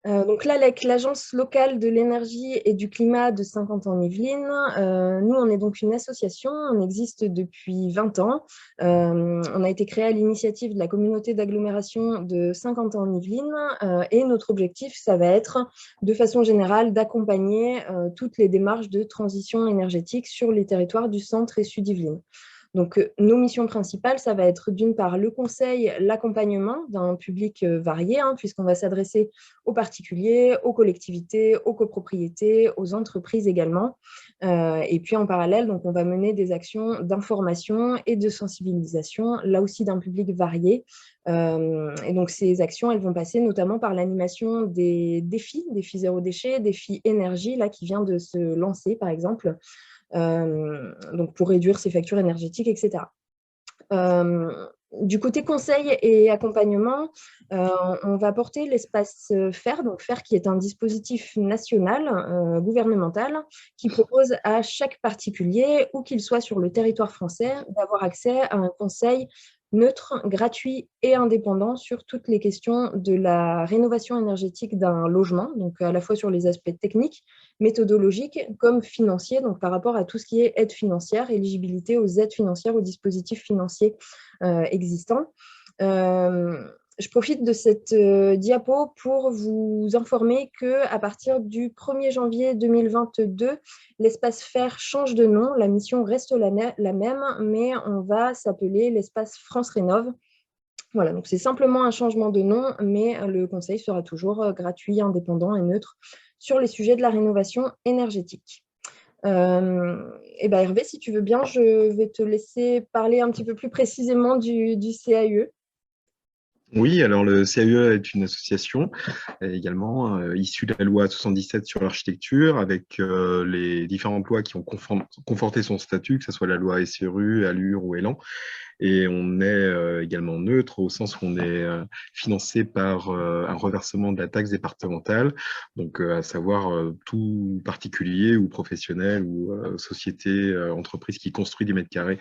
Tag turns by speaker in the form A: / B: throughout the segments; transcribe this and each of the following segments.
A: Donc là, avec l'Agence locale de l'énergie et du climat de Saint-Quentin-en-Yvelines, nous, on est donc une association, on existe depuis 20 ans. On a été créé à l'initiative de la communauté d'agglomération de Saint-Quentin-en-Yvelines et notre objectif, ça va être, de façon générale, d'accompagner toutes les démarches de transition énergétique sur les territoires du centre et sud-Yvelines. Donc, nos missions principales, ça va être d'une part le conseil, l'accompagnement d'un public varié, puisqu'on va s'adresser aux particuliers, aux collectivités, aux copropriétés, aux entreprises également. Et puis en parallèle, donc, on va mener des actions d'information et de sensibilisation, là aussi d'un public varié. Et donc ces actions, elles vont passer notamment par l'animation des défis zéro déchet, défis énergie, là, qui vient de se lancer par exemple, donc pour réduire ses factures énergétiques, etc. Du côté conseil et accompagnement, on va porter l'espace FAIR, donc FAIR qui est un dispositif national, gouvernemental, qui propose à chaque particulier, où qu'il soit sur le territoire français, d'avoir accès à un conseil neutre, gratuit et indépendant sur toutes les questions de la rénovation énergétique d'un logement, donc à la fois sur les aspects techniques, méthodologiques, comme financiers, donc par rapport à tout ce qui est aide financière, éligibilité aux aides financières, aux dispositifs financiers existants. Je profite de cette diapo pour vous informer qu'à partir du 1er janvier 2022, l'espace FAIR change de nom. La mission reste la même, mais on va s'appeler l'espace France Rénov'. Voilà, donc c'est simplement un changement de nom, mais le conseil sera toujours gratuit, indépendant et neutre sur les sujets de la rénovation énergétique. Et ben Hervé, si tu veux bien, je vais te laisser parler un petit peu plus précisément du CAUE.
B: Oui, alors le CAUE est une association également issue de la loi 77 sur l'architecture, avec les différentes lois qui ont conforté son statut, que ce soit la loi SRU, ALUR ou Élan. Et on est également neutre au sens où on est financé par un reversement de la taxe départementale, donc à savoir tout particulier ou professionnel ou société, entreprise qui construit des mètres carrés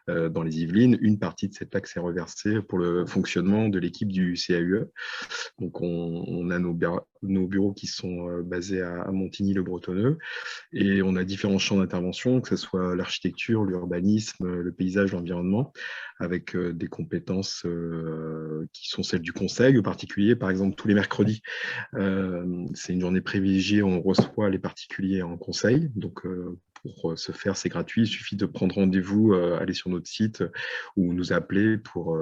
B: dans les Yvelines. Une partie de cette taxe est reversée pour le fonctionnement de l'équipe du CAUE. Donc on a nos bureaux qui sont basés à Montigny-le-Bretonneux, et on a différents champs d'intervention, que ce soit l'architecture, l'urbanisme, le paysage, l'environnement, avec des compétences qui sont celles du conseil, au particulier. Par exemple, tous les mercredis, c'est une journée privilégiée, on reçoit les particuliers en conseil. Donc, pour se faire, c'est gratuit. Il suffit de prendre rendez-vous, aller sur notre site ou nous appeler pour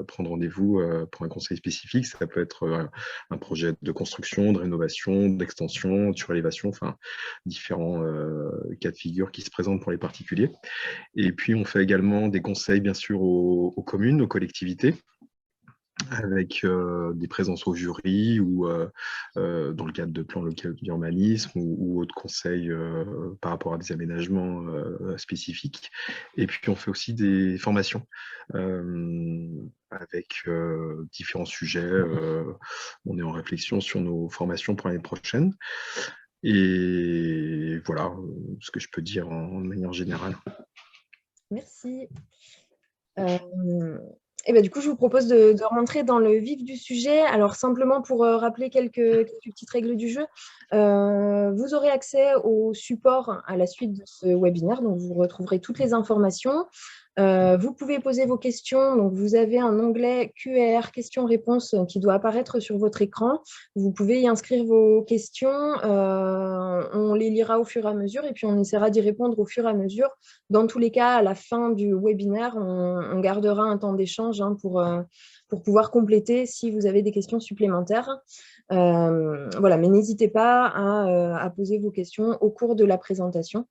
B: prendre rendez-vous pour un conseil spécifique. Ça peut être un projet de construction, de rénovation, d'extension, de surélévation, enfin, différents cas de figure qui se présentent pour les particuliers. Et puis, on fait également des conseils, bien sûr, aux communes, aux collectivités, avec des présences au jury ou dans le cadre de plans locaux d'urbanisme ou autres conseils par rapport à des aménagements spécifiques. Et puis, on fait aussi des formations avec différents sujets. On est en réflexion sur nos formations pour l'année prochaine. Et voilà ce que je peux dire en manière générale.
A: Merci. Et ben, du coup, je vous propose de rentrer dans le vif du sujet. Alors, simplement pour rappeler quelques petites règles du jeu, vous aurez accès au support à la suite de ce webinaire, donc vous retrouverez toutes les informations. Vous pouvez poser vos questions, donc vous avez un onglet Q&R, questions-réponses qui doit apparaître sur votre écran. Vous pouvez y inscrire vos questions, on les lira au fur et à mesure et puis on essaiera d'y répondre au fur et à mesure. Dans tous les cas, à la fin du webinaire, on gardera un temps d'échange pour pouvoir compléter si vous avez des questions supplémentaires. Voilà, mais n'hésitez pas à poser vos questions au cours de la présentation.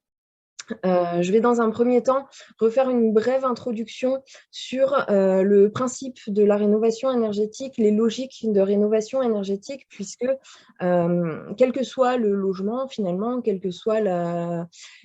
A: Je vais dans un premier temps refaire une brève introduction sur le principe de la rénovation énergétique, les logiques de rénovation énergétique, puisque quel que soit le logement finalement, quelles que soient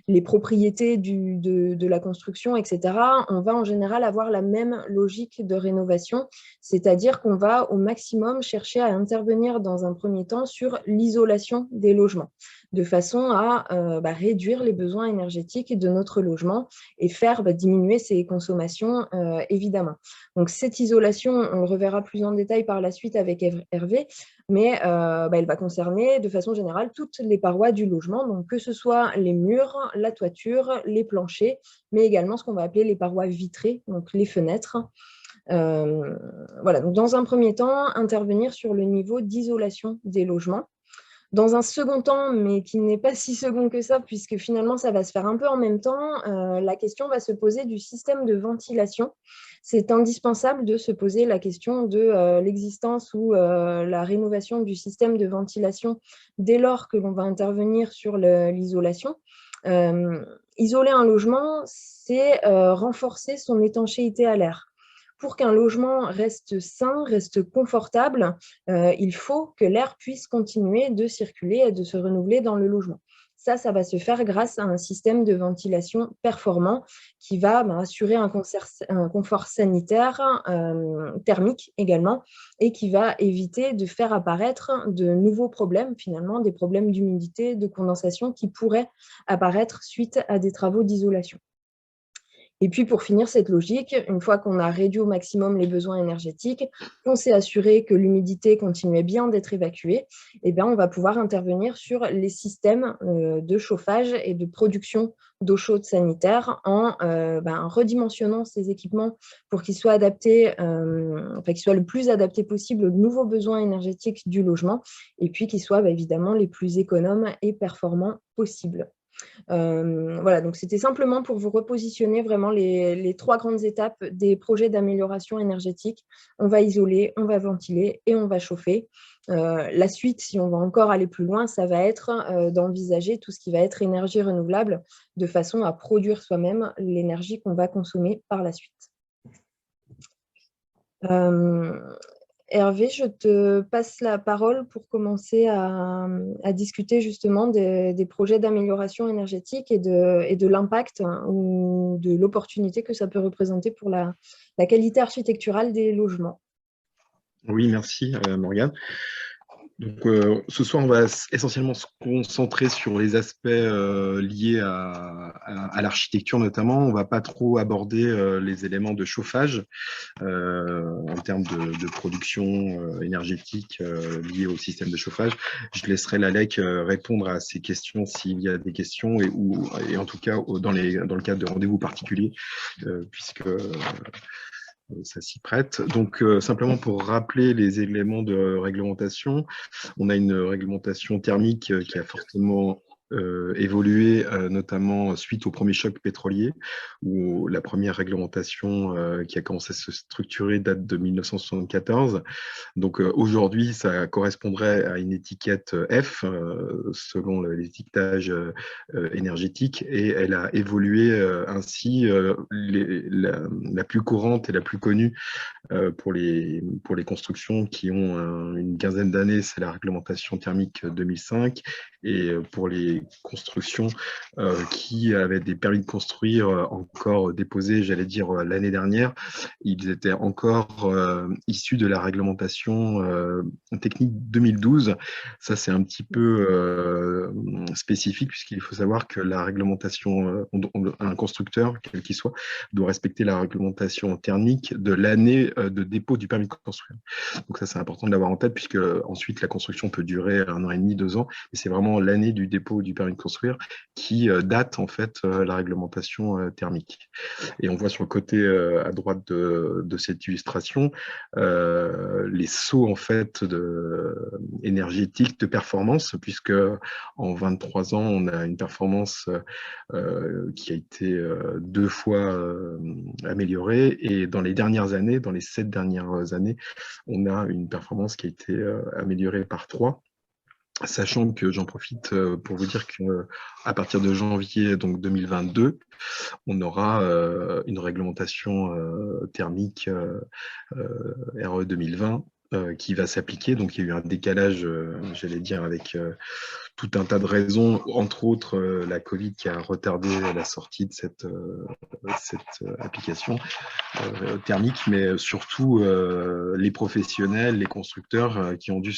A: les propriétés de la construction, etc., on va en général avoir la même logique de rénovation, c'est-à-dire qu'on va au maximum chercher à intervenir dans un premier temps sur l'isolation des logements, de façon à réduire les besoins énergétiques énergétique de notre logement et faire diminuer ses consommations, évidemment. Donc, cette isolation, on le reverra plus en détail par la suite avec Hervé, mais elle va concerner de façon générale toutes les parois du logement, donc que ce soit les murs, la toiture, les planchers, mais également ce qu'on va appeler les parois vitrées, donc les fenêtres. Voilà, donc dans un premier temps, intervenir sur le niveau d'isolation des logements. Dans un second temps, mais qui n'est pas si second que ça, puisque finalement, ça va se faire un peu en même temps, la question va se poser du système de ventilation. C'est indispensable de se poser la question de l'existence ou la rénovation du système de ventilation dès lors que l'on va intervenir sur l'isolation. Isoler un logement, c'est renforcer son étanchéité à l'air. Pour qu'un logement reste sain, reste confortable, il faut que l'air puisse continuer de circuler et de se renouveler dans le logement. Ça va se faire grâce à un système de ventilation performant qui va assurer un confort sanitaire, thermique également, et qui va éviter de faire apparaître de nouveaux problèmes, finalement, des problèmes d'humidité, de condensation qui pourraient apparaître suite à des travaux d'isolation. Et puis, pour finir cette logique, une fois qu'on a réduit au maximum les besoins énergétiques, qu'on s'est assuré que l'humidité continuait bien d'être évacuée, on va pouvoir intervenir sur les systèmes de chauffage et de production d'eau chaude sanitaire en redimensionnant ces équipements pour qu'ils soient adaptés, qu'ils soient le plus adaptés possible aux nouveaux besoins énergétiques du logement et puis qu'ils soient évidemment les plus économes et performants possibles. Voilà, donc c'était simplement pour vous repositionner vraiment les 3 grandes étapes des projets d'amélioration énergétique. On va isoler, on va ventiler et on va chauffer. La suite, si on va encore aller plus loin, ça va être d'envisager tout ce qui va être énergie renouvelable de façon à produire soi-même l'énergie qu'on va consommer par la suite. Hervé, je te passe la parole pour commencer à discuter justement des projets d'amélioration énergétique et de l'impact ou de l'opportunité que ça peut représenter pour la qualité architecturale des logements.
B: Oui, merci Morgane. Donc, ce soir, on va essentiellement se concentrer sur les aspects liés à l'architecture notamment. On ne va pas trop aborder les éléments de chauffage en termes de production énergétique liée au système de chauffage. Je laisserai Lalek répondre à ces questions s'il y a des questions et en tout cas dans le cadre de rendez-vous particuliers, puisque ça s'y prête. Donc, simplement pour rappeler les éléments de réglementation, on a une réglementation thermique qui a fortement évolué, notamment suite au premier choc pétrolier, où la première réglementation qui a commencé à se structurer date de 1974. Donc aujourd'hui, ça correspondrait à une étiquette F, selon l'étiquetage énergétique, et elle a évolué ainsi. La plus courante et la plus connue pour les constructions qui ont une quinzaine d'années, c'est la réglementation thermique 2005. Et pour les constructions qui avaient des permis de construire encore déposés, j'allais dire, l'année dernière, ils étaient encore issus de la réglementation technique 2012. Ça, c'est un petit peu spécifique, puisqu'il faut savoir que la réglementation, un constructeur, quel qu'il soit, doit respecter la réglementation thermique de l'année de dépôt du permis de construire. Donc ça, c'est important de l'avoir en tête, puisque ensuite, la construction peut durer 1 an et demi, 2 ans, et c'est vraiment l'année du dépôt du permis de construire qui date en fait la réglementation thermique. Et on voit sur le côté à droite de cette illustration les sauts en fait énergétiques de performance, puisque en 23 ans, on a une performance qui a été 2 fois améliorée, et dans les dernières années, dans les 7 dernières années, on a une performance qui a été améliorée par 3. Sachant que j'en profite pour vous dire qu'à partir de janvier donc 2022, on aura une réglementation thermique RE 2020 qui va s'appliquer. Donc il y a eu un décalage, j'allais dire, avec tout un tas de raisons, entre autres la Covid qui a retardé la sortie de cette application thermique, mais surtout les professionnels, les constructeurs qui ont dû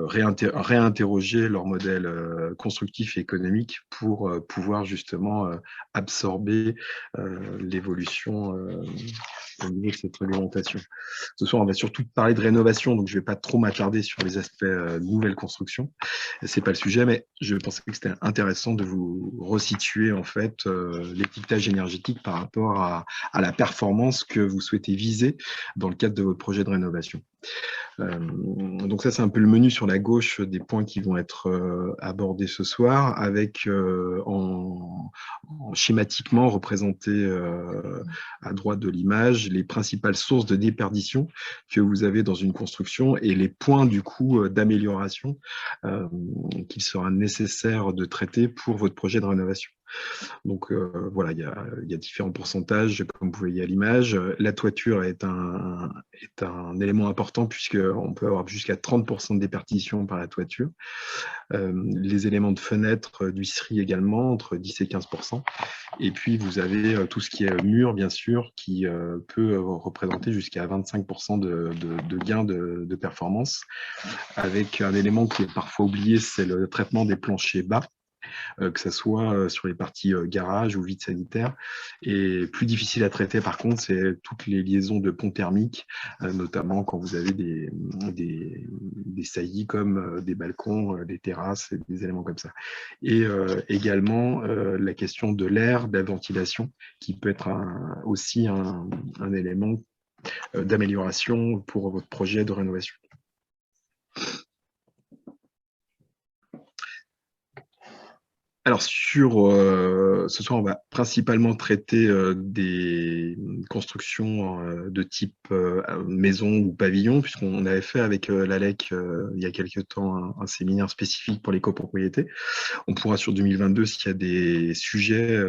B: réinterroger leur modèle constructif et économique pour pouvoir justement absorber l'évolution au niveau de cette réglementation. Ce soir, on va surtout parler de rénovation, donc je ne vais pas trop m'attarder sur les aspects nouvelles constructions. Ce n'est pas le sujet, mais je pensais que c'était intéressant de vous resituer en fait l'étiquetage énergétique par rapport à la performance que vous souhaitez viser dans le cadre de votre projet de rénovation. Donc ça, c'est un peu le menu sur la gauche des points qui vont être abordés ce soir, avec schématiquement représenté à droite de l'image les principales sources de déperdition que vous avez dans une construction et les points du coup d'amélioration qu'il sera nécessaire de traiter pour votre projet de rénovation. Donc voilà, il y a différents pourcentages, comme vous voyez à l'image. La toiture est un élément important puisqu'on peut avoir jusqu'à 30% de déperdition par la toiture. Les éléments de fenêtre, d'huisserie également, entre 10 et 15%. Et puis vous avez tout ce qui est mur, bien sûr, qui peut représenter jusqu'à 25% de gains de performance, avec un élément qui est parfois oublié, c'est le traitement des planchers bas. Que ce soit sur les parties garage ou vide sanitaire. Et plus difficile à traiter, par contre, c'est toutes les liaisons de ponts thermiques, notamment quand vous avez des saillies comme des balcons, des terrasses, et des éléments comme ça. Et également la question de l'air, de la ventilation, qui peut être aussi un élément d'amélioration pour votre projet de rénovation. Alors, ce soir, on va principalement traiter des constructions de type maison ou pavillon, puisqu'on avait fait avec l'ALEC il y a quelques temps un séminaire spécifique pour les copropriétés. On pourra sur 2022, s'il y a des sujets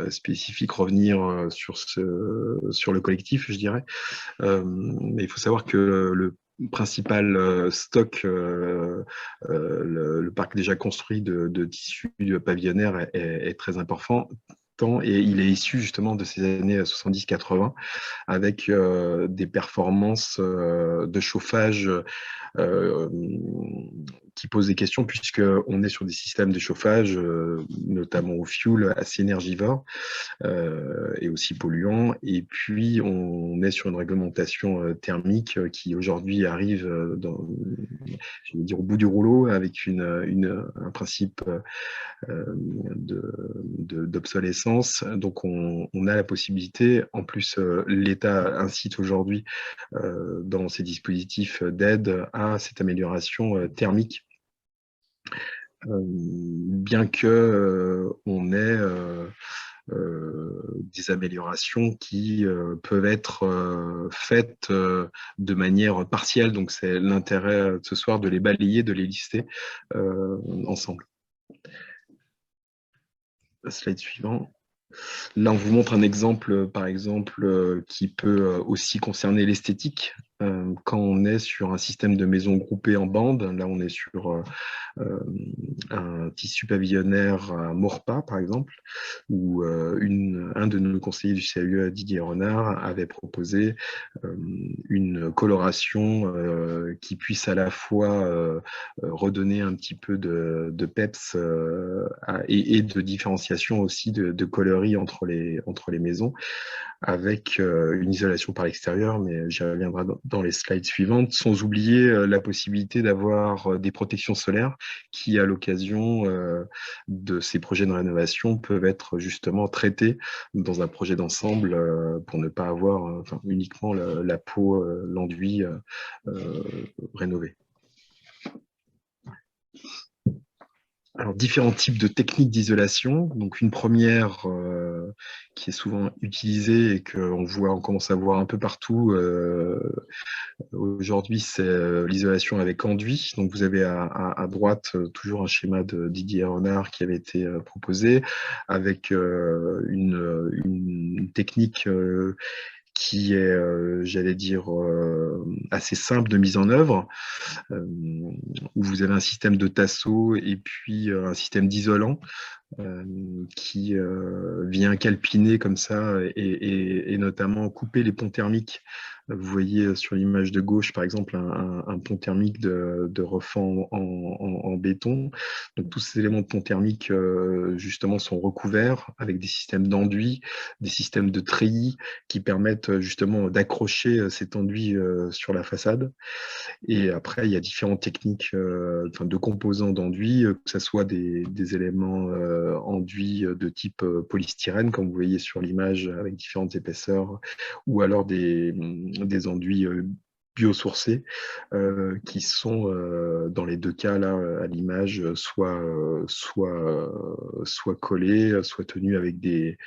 B: spécifiques, revenir sur le collectif, je dirais. Mais il faut savoir que le principal stock, le parc déjà construit de tissus pavillonnaires est très important et il est issu justement de ces années 70-80 avec des performances de chauffage qui posent des questions puisqu'on est sur des systèmes de chauffage, notamment au fioul, assez énergivores et aussi polluants. Et puis, on est sur une réglementation thermique qui aujourd'hui arrive je vais dire, au bout du rouleau avec un principe d'obsolescence. Donc, on a la possibilité, en plus, l'État incite aujourd'hui dans ses dispositifs d'aide à cette amélioration thermique. Bien que on ait des améliorations qui peuvent être faites de manière partielle. Donc, c'est l'intérêt ce soir de les balayer, de les lister ensemble. Slide suivant. Là, on vous montre un exemple, par exemple, qui peut aussi concerner l'esthétique. Quand on est sur un système de maison groupée en bande, là, on est sur un tissu pavillonnaire à Maurepas, par exemple, où un de nos conseillers du CAUE, Didier Renard, avait proposé une coloration qui puisse à la fois redonner un petit peu de peps et de différenciation aussi de coloris entre les maisons, avec une isolation par l'extérieur, mais j'y reviendrai dans les slides suivantes, sans oublier la possibilité d'avoir des protections solaires qui, à l'occasion de ces projets de rénovation, peuvent être justement traités dans un projet d'ensemble pour ne pas avoir uniquement la peau, l'enduit rénové. Alors, différents types de techniques d'isolation. Donc, une première qui est souvent utilisée et on commence à voir un peu partout aujourd'hui, c'est l'isolation avec enduit. Donc, vous avez à droite toujours un schéma de Didier Renard qui avait été proposé avec une technique qui est, j'allais dire, assez simple de mise en œuvre, où vous avez un système de tasseau et puis un système d'isolant qui vient calpiner comme ça et notamment couper les ponts thermiques. Vous voyez sur l'image de gauche, par exemple, un pont thermique de refend en béton. Donc, tous ces éléments de pont thermique, justement, sont recouverts avec des systèmes d'enduit, des systèmes de treillis qui permettent justement d'accrocher cet enduit sur la façade. Et après, il y a différentes techniques de composants d'enduit, que ce soit des éléments enduits de type polystyrène, comme vous voyez sur l'image, avec différentes épaisseurs, ou alors des enduits biosourcés, qui sont, dans les deux cas, là, à l'image, soit collés, soit tenus avec des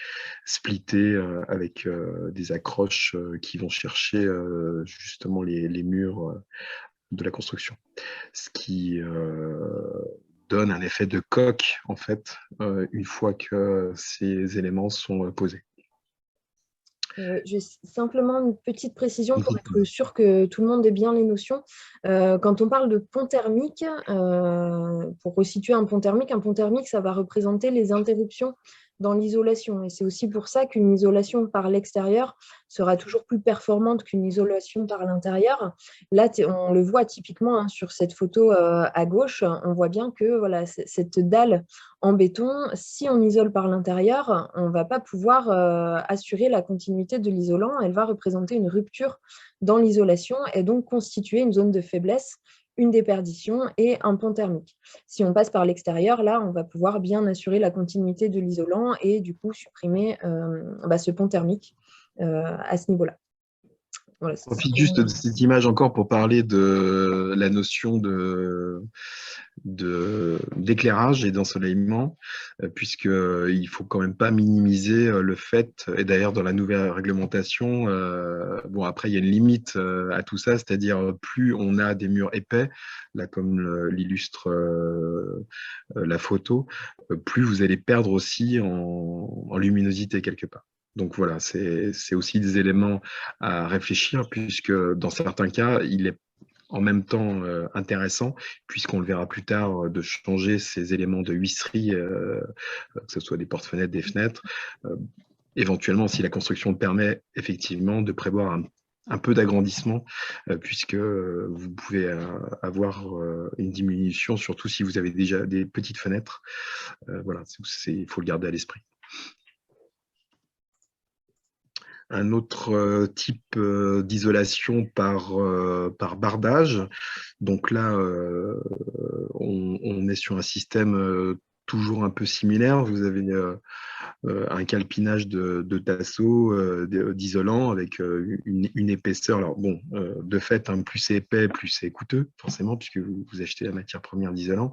B: splittés, avec des accroches qui vont chercher justement les murs de la construction, ce qui donne un effet de coque, en fait, une fois que ces éléments sont posés.
A: Simplement une petite précision pour être sûr que tout le monde ait bien les notions. Quand on parle de pont thermique, pour resituer un pont thermique, ça va représenter les interruptions dans l'isolation. Et c'est aussi pour ça qu'une isolation par l'extérieur sera toujours plus performante qu'une isolation par l'intérieur. Là, on le voit typiquement sur cette photo à gauche, on voit bien que voilà, cette dalle en béton, si on isole par l'intérieur, on ne va pas pouvoir assurer la continuité de l'isolant. Elle va représenter une rupture dans l'isolation et donc constituer une zone de faiblesse, une déperdition et un pont thermique. Si on passe par l'extérieur, là, on va pouvoir bien assurer la continuité de l'isolant et du coup supprimer ce pont thermique à ce niveau-là.
B: Voilà, je profite juste de cette image encore pour parler de la notion d'éclairage et d'ensoleillement, puisqu'il ne faut quand même pas minimiser le fait, et d'ailleurs dans la nouvelle réglementation, bon après il y a une limite à tout ça, c'est-à-dire plus on a des murs épais, là comme l'illustre la photo, plus vous allez perdre aussi en luminosité quelque part. Donc voilà, c'est aussi des éléments à réfléchir, puisque dans certains cas, il est en même temps intéressant, puisqu'on le verra plus tard, de changer ces éléments de huisserie, que ce soit des portes-fenêtres, des fenêtres, éventuellement, si la construction le permet, effectivement, de prévoir un peu d'agrandissement, puisque vous pouvez avoir une diminution, surtout si vous avez déjà des petites fenêtres. Voilà, il faut le garder à l'esprit. Un autre type d'isolation par bardage. Donc là, on est sur un système toujours un peu similaire. Vous avez un calpinage de tasseaux, d'isolant avec une épaisseur. Alors bon, de fait, plus c'est épais, plus c'est coûteux, forcément, puisque vous achetez la matière première d'isolant.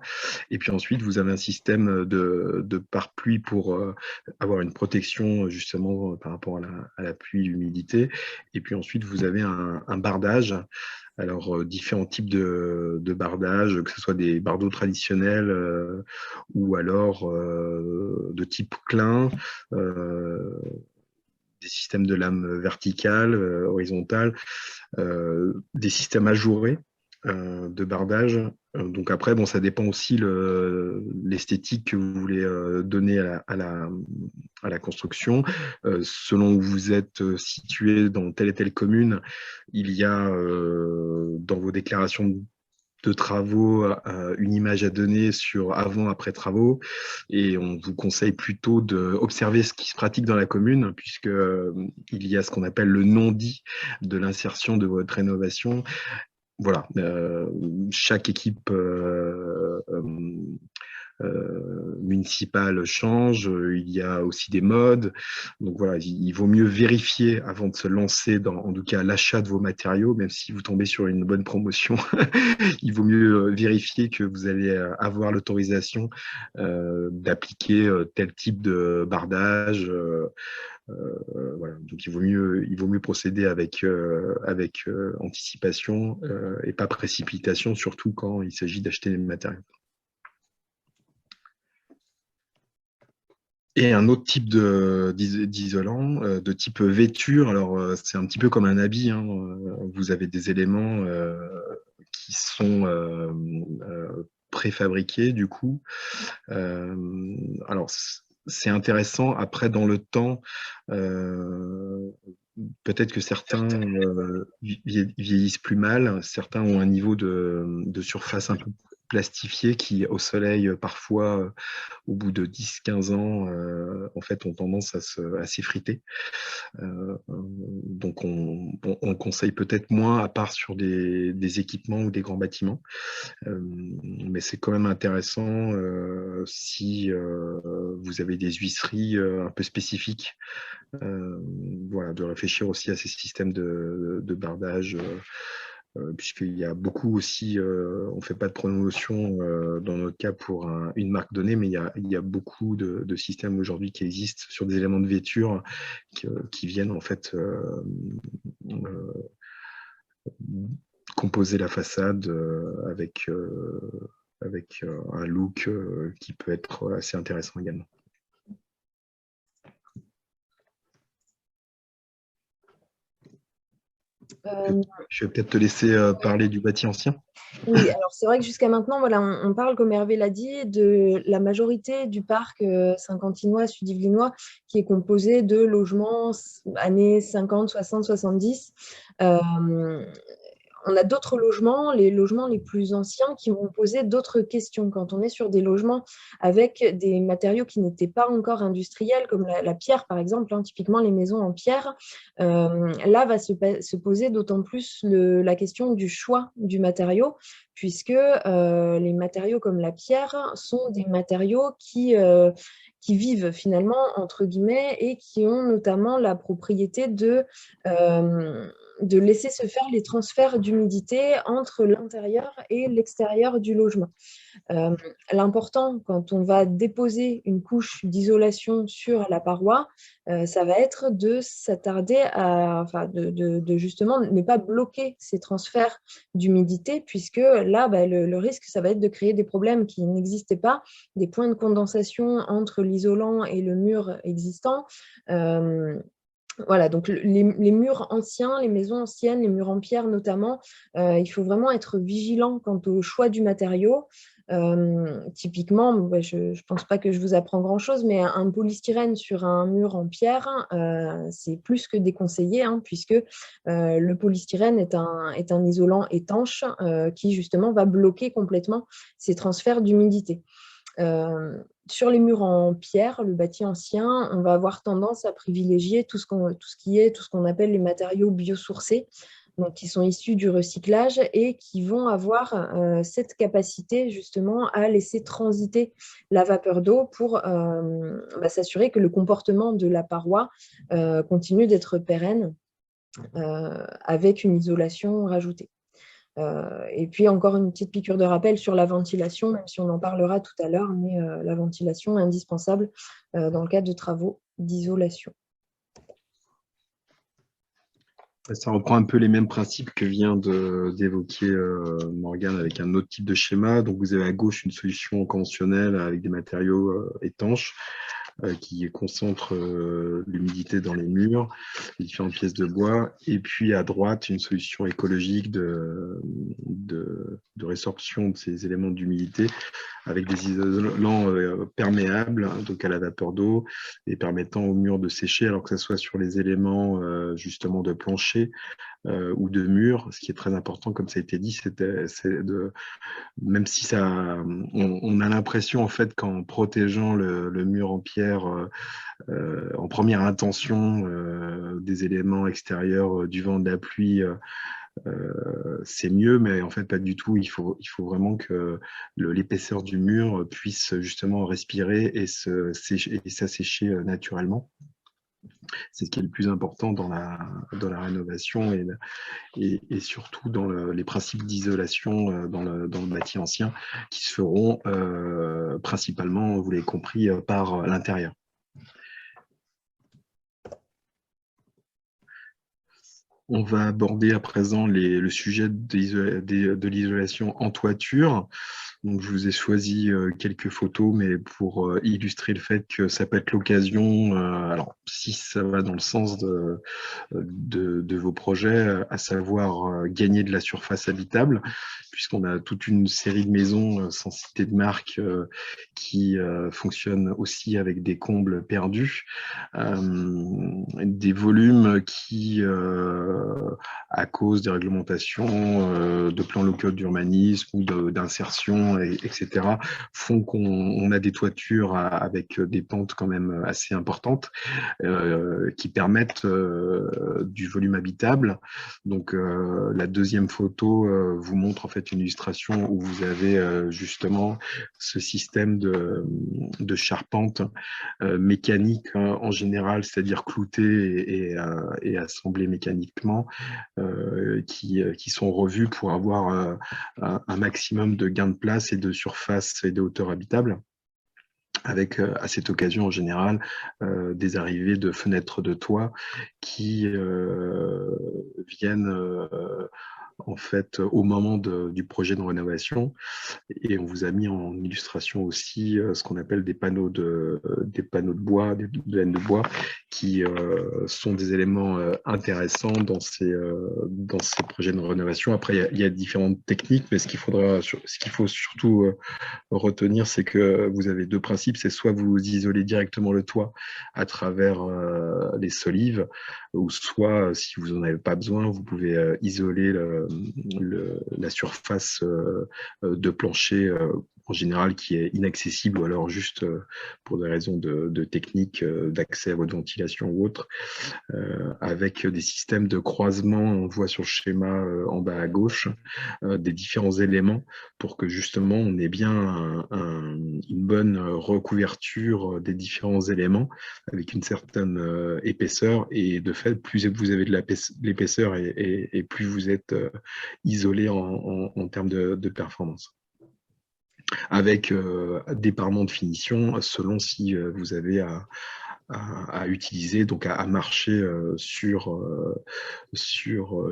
B: Et puis ensuite, vous avez un système de pare-pluie pour avoir une protection justement par rapport à la pluie, l'humidité. Et puis ensuite, vous avez un bardage. Alors, différents types de bardages, que ce soit des bardeaux traditionnels ou alors de type Klein, des systèmes de lames verticales, horizontales, des systèmes ajourés de bardage. Donc après, bon, ça dépend aussi l'esthétique que vous voulez donner à la construction. Selon où vous êtes situé dans telle et telle commune, il y a dans vos déclarations de travaux une image à donner sur avant-après travaux, et on vous conseille plutôt d'observer ce qui se pratique dans la commune, puisque il y a ce qu'on appelle le non-dit de l'insertion de votre rénovation. Voilà, chaque équipe municipale change, il y a aussi des modes. Donc voilà, il vaut mieux vérifier avant de se lancer dans, en tout cas, l'achat de vos matériaux, même si vous tombez sur une bonne promotion. Il vaut mieux vérifier que vous allez avoir l'autorisation d'appliquer tel type de bardage. Voilà. Donc il vaut mieux procéder avec anticipation et pas précipitation, surtout quand il s'agit d'acheter des matériaux. Et un autre type d'isolant, de type vêture. Alors, c'est un petit peu comme un habit, hein. Vous avez des éléments qui sont préfabriqués, du coup. Alors, c'est intéressant. Après, dans le temps, peut-être que certains vieillissent plus mal, certains ont un niveau de surface un peu plastifié qui, au soleil, parfois, au bout de 10-15 ans, en fait, ont tendance à s'effriter. Donc, on conseille peut-être moins, à part sur des équipements ou des grands bâtiments. Mais c'est quand même intéressant si vous avez des huisseries un peu spécifiques, voilà, de réfléchir aussi à ces systèmes de bardage, puisqu'il y a beaucoup aussi, on ne fait pas de promotion dans notre cas pour une marque donnée, mais il y a beaucoup de systèmes aujourd'hui qui existent sur des éléments de vêture qui viennent en fait composer la façade avec un look qui peut être assez intéressant également. Je vais peut-être te laisser parler du bâti ancien.
A: Oui, alors c'est vrai que jusqu'à maintenant, voilà, on parle, comme Hervé l'a dit, de la majorité du parc saint-quentinois, sud-yvelinois, qui est composé de logements années 50, 60, 70. On a d'autres logements, les logements les plus anciens, qui vont poser d'autres questions. Quand on est sur des logements avec des matériaux qui n'étaient pas encore industriels, comme la pierre par exemple, hein, typiquement les maisons en pierre, là va se poser d'autant plus la question du choix du matériau, puisque les matériaux comme la pierre sont des matériaux qui vivent finalement, entre guillemets, et qui ont notamment la propriété de laisser se faire les transferts d'humidité entre l'intérieur et l'extérieur du logement. L'important, quand on va déposer une couche d'isolation sur la paroi, ça va être de s'attarder enfin, de justement ne pas bloquer ces transferts d'humidité, puisque là, le risque, ça va être de créer des problèmes qui n'existaient pas, des points de condensation entre l'isolant et le mur existant. Voilà, donc les murs anciens, les maisons anciennes, les murs en pierre notamment, il faut vraiment être vigilant quant au choix du matériau. Typiquement, je ne pense pas que je vous apprends grand-chose, mais un polystyrène sur un mur en pierre, c'est plus que déconseillé, hein, puisque le polystyrène est un isolant étanche qui justement va bloquer complètement ces transferts d'humidité. Sur les murs en pierre, le bâti ancien, on va avoir tendance à privilégier tout ce qu'on appelle les matériaux biosourcés, donc qui sont issus du recyclage et qui vont avoir cette capacité justement à laisser transiter la vapeur d'eau pour s'assurer que le comportement de la paroi continue d'être pérenne avec une isolation rajoutée. Et puis encore une petite piqûre de rappel sur la ventilation, même si on en parlera tout à l'heure, mais la ventilation est indispensable dans le cadre de travaux d'isolation.
B: Ça reprend un peu les mêmes principes que vient d'évoquer Morgane avec un autre type de schéma. Donc, vous avez à gauche une solution conventionnelle avec des matériaux étanches qui concentrent l'humidité dans les murs, les différentes pièces de bois. Et puis, à droite, une solution écologique de résorption de ces éléments d'humidité avec des isolants perméables, donc à la vapeur d'eau, et permettant aux murs de sécher, alors que ce soit sur les éléments justement de plancher ou de mur. Ce qui est très important, comme ça a été dit, c'est de, même si on a l'impression en fait qu'en protégeant le mur en pierre en première intention des éléments extérieurs, du vent, de la pluie, c'est mieux, mais en fait pas du tout. Il faut vraiment que l'épaisseur du mur puisse justement respirer et s'assécher naturellement. C'est ce qui est le plus important dans la rénovation et surtout dans les principes d'isolation dans le bâti ancien qui se feront principalement, vous l'avez compris, par l'intérieur. On va aborder à présent le sujet de l'isolation en toiture. Donc, je vous ai choisi quelques photos, mais pour illustrer le fait que ça peut être l'occasion, alors si ça va dans le sens de vos projets, à savoir gagner de la surface habitable, puisqu'on a toute une série de maisons, sans citer de marque, qui fonctionnent aussi avec des combles perdus, des volumes qui, à cause des réglementations, de plans locaux d'urbanisme ou d'insertion, etc., font qu'on a des toitures avec des pentes quand même assez importantes, qui permettent du volume habitable. Donc la deuxième photo vous montre en fait une illustration où vous avez justement ce système de charpente mécanique en général, c'est-à-dire clouté et assemblé mécaniquement, qui sont revus pour avoir un maximum de gain de place et de surface et de hauteur habitable, avec à cette occasion en général des arrivées de fenêtres de toit qui viennent en fait au moment du projet de rénovation. Et on vous a mis en illustration aussi ce qu'on appelle des panneaux de bois, de laine de bois, qui sont des éléments intéressants dans ces projets de rénovation. Après, il y a différentes techniques, mais ce qu'il faut surtout retenir, c'est que vous avez deux principes. C'est soit vous isolez directement le toit à travers les solives, ou soit, si vous n'en avez pas besoin, vous pouvez isoler la surface de plancher en général qui est inaccessible, ou alors juste pour des raisons de technique, d'accès à votre ventilation ou autre, avec des systèmes de croisement. On voit sur le schéma en bas à gauche des différents éléments pour que justement on ait bien une bonne recouverture des différents éléments avec une certaine épaisseur, et de fait plus vous avez de l'épaisseur et plus vous êtes isolé en termes de performance, avec des parements de finition selon si vous avez à utiliser, donc à marcher sur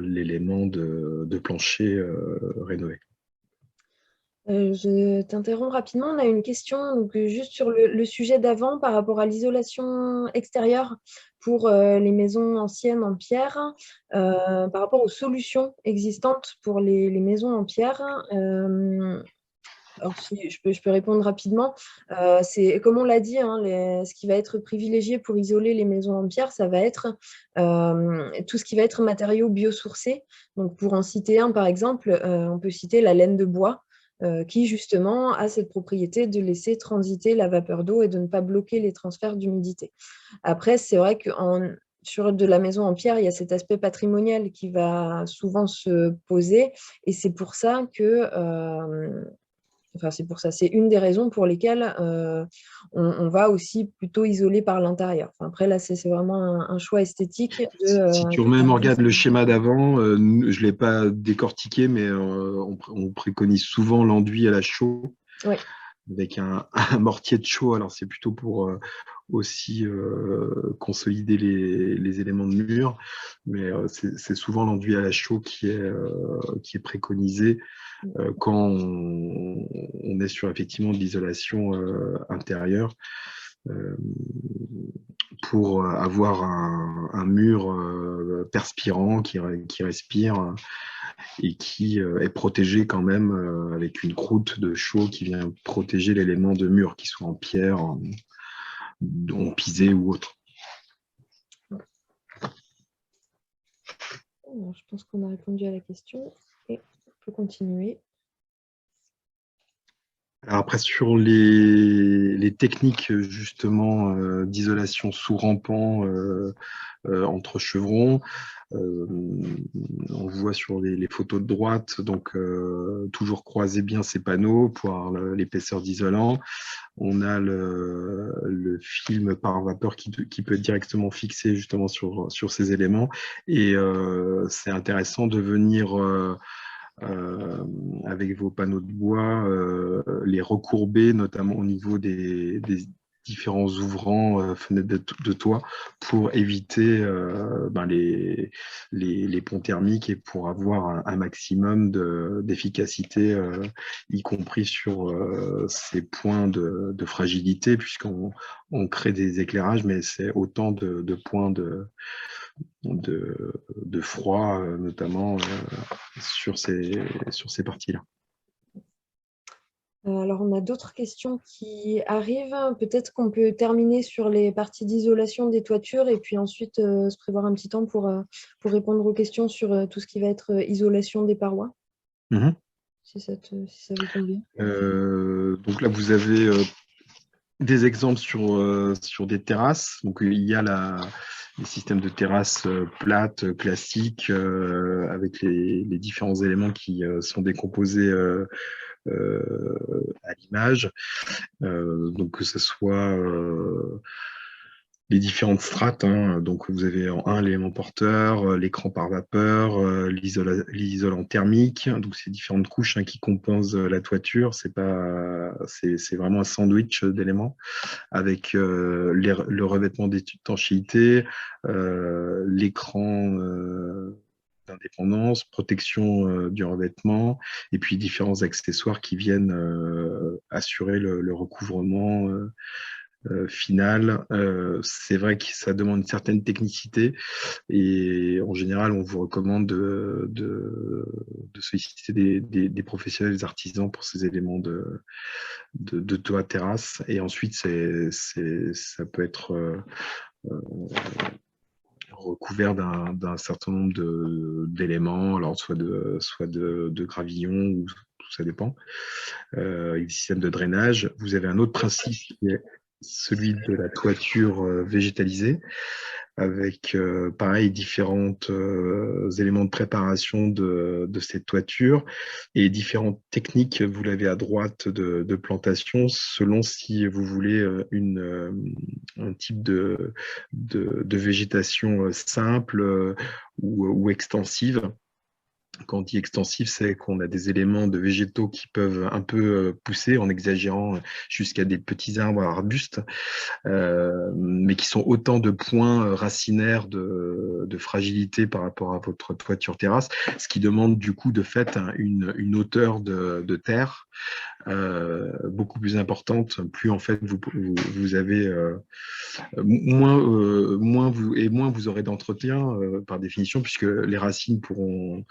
B: l'élément de plancher rénové.
A: Je t'interromps rapidement. On a une question donc, juste sur le sujet d'avant par rapport à l'isolation extérieure pour les maisons anciennes en pierre, par rapport aux solutions existantes pour les maisons en pierre. Alors, si je peux répondre rapidement. C'est, comme on l'a dit, hein, ce qui va être privilégié pour isoler les maisons en pierre, ça va être tout ce qui va être matériaux biosourcés. Donc, pour en citer un, par exemple, on peut citer la laine de bois, qui justement a cette propriété de laisser transiter la vapeur d'eau et de ne pas bloquer les transferts d'humidité. Après, c'est vrai que sur de la maison en pierre, il y a cet aspect patrimonial qui va souvent se poser, et c'est pour ça que c'est une des raisons pour lesquelles on va aussi plutôt isoler par l'intérieur. Enfin, après, là, c'est vraiment un choix esthétique.
B: Si tu remets, Morgane, le schéma d'avant, je ne l'ai pas décortiqué, mais on préconise souvent l'enduit à la chaux,
A: oui,
B: avec un mortier de chaux. Alors, c'est plutôt pour aussi consolider les éléments de mur, mais c'est souvent l'enduit à la chaux qui est préconisé quand on est sur effectivement de l'isolation intérieure, pour avoir un mur perspirant qui respire et qui est protégé quand même avec une croûte de chaux qui vient protéger l'élément de mur, qu'il soit en pierre, en pisé ou autre.
A: je pense qu'on a répondu à la question et on peut continuer.
B: Alors après, sur les techniques justement d'isolation sous rampant entre chevrons, on voit sur les photos de droite, donc toujours croiser bien ces panneaux pour avoir l'épaisseur d'isolant. On a le film par vapeur qui peut être directement fixé justement sur ces éléments, et c'est intéressant de venir avec vos panneaux de bois, les recourber, notamment au niveau des différents ouvrants, fenêtres de toit, pour éviter les ponts thermiques et pour avoir un maximum d'efficacité, y compris sur ces points de fragilité, puisqu'on crée des éclairages, mais c'est autant de points de froid, notamment sur ces parties-là.
A: Alors, on a d'autres questions qui arrivent. Peut-être qu'on peut terminer sur les parties d'isolation des toitures et puis ensuite se prévoir un petit temps pour répondre aux questions sur tout ce qui va être isolation des parois, si ça vous convient.
B: Donc là, vous avez des exemples sur des terrasses. Donc, il y a les systèmes de terrasses plates, classiques, avec les différents éléments qui sont décomposés à l'image. Donc, que ce soit les différentes strates, hein. Donc vous avez en un l'élément porteur, l'écran par vapeur, l'isolant thermique, donc ces différentes couches, hein, qui composent la toiture. C'est vraiment un sandwich d'éléments avec le revêtement d'étanchéité, l'écran d'indépendance, protection du revêtement, et puis différents accessoires qui viennent assurer le recouvrement final. C'est vrai que ça demande une certaine technicité, et en général, on vous recommande de solliciter des professionnels, des artisans pour ces éléments de toit terrasse. Et ensuite, ça peut être recouvert d'un certain nombre d'éléments, alors soit de gravillon, ou tout ça dépend. Il y a des systèmes de drainage. Vous avez un autre principe qui est celui de la toiture végétalisée, avec pareil différents éléments de préparation de cette toiture et différentes techniques. Vous l'avez à droite de plantation, selon si vous voulez un type de végétation simple ou extensive. Quand on dit extensif, c'est qu'on a des éléments de végétaux qui peuvent un peu pousser, en exagérant, jusqu'à des petits arbres, arbustes, mais qui sont autant de points racinaires de fragilité par rapport à votre toiture terrasse, ce qui demande du coup de fait une hauteur de terre beaucoup plus importante. Plus en fait vous avez moins vous aurez d'entretien par définition, puisque les racines pourront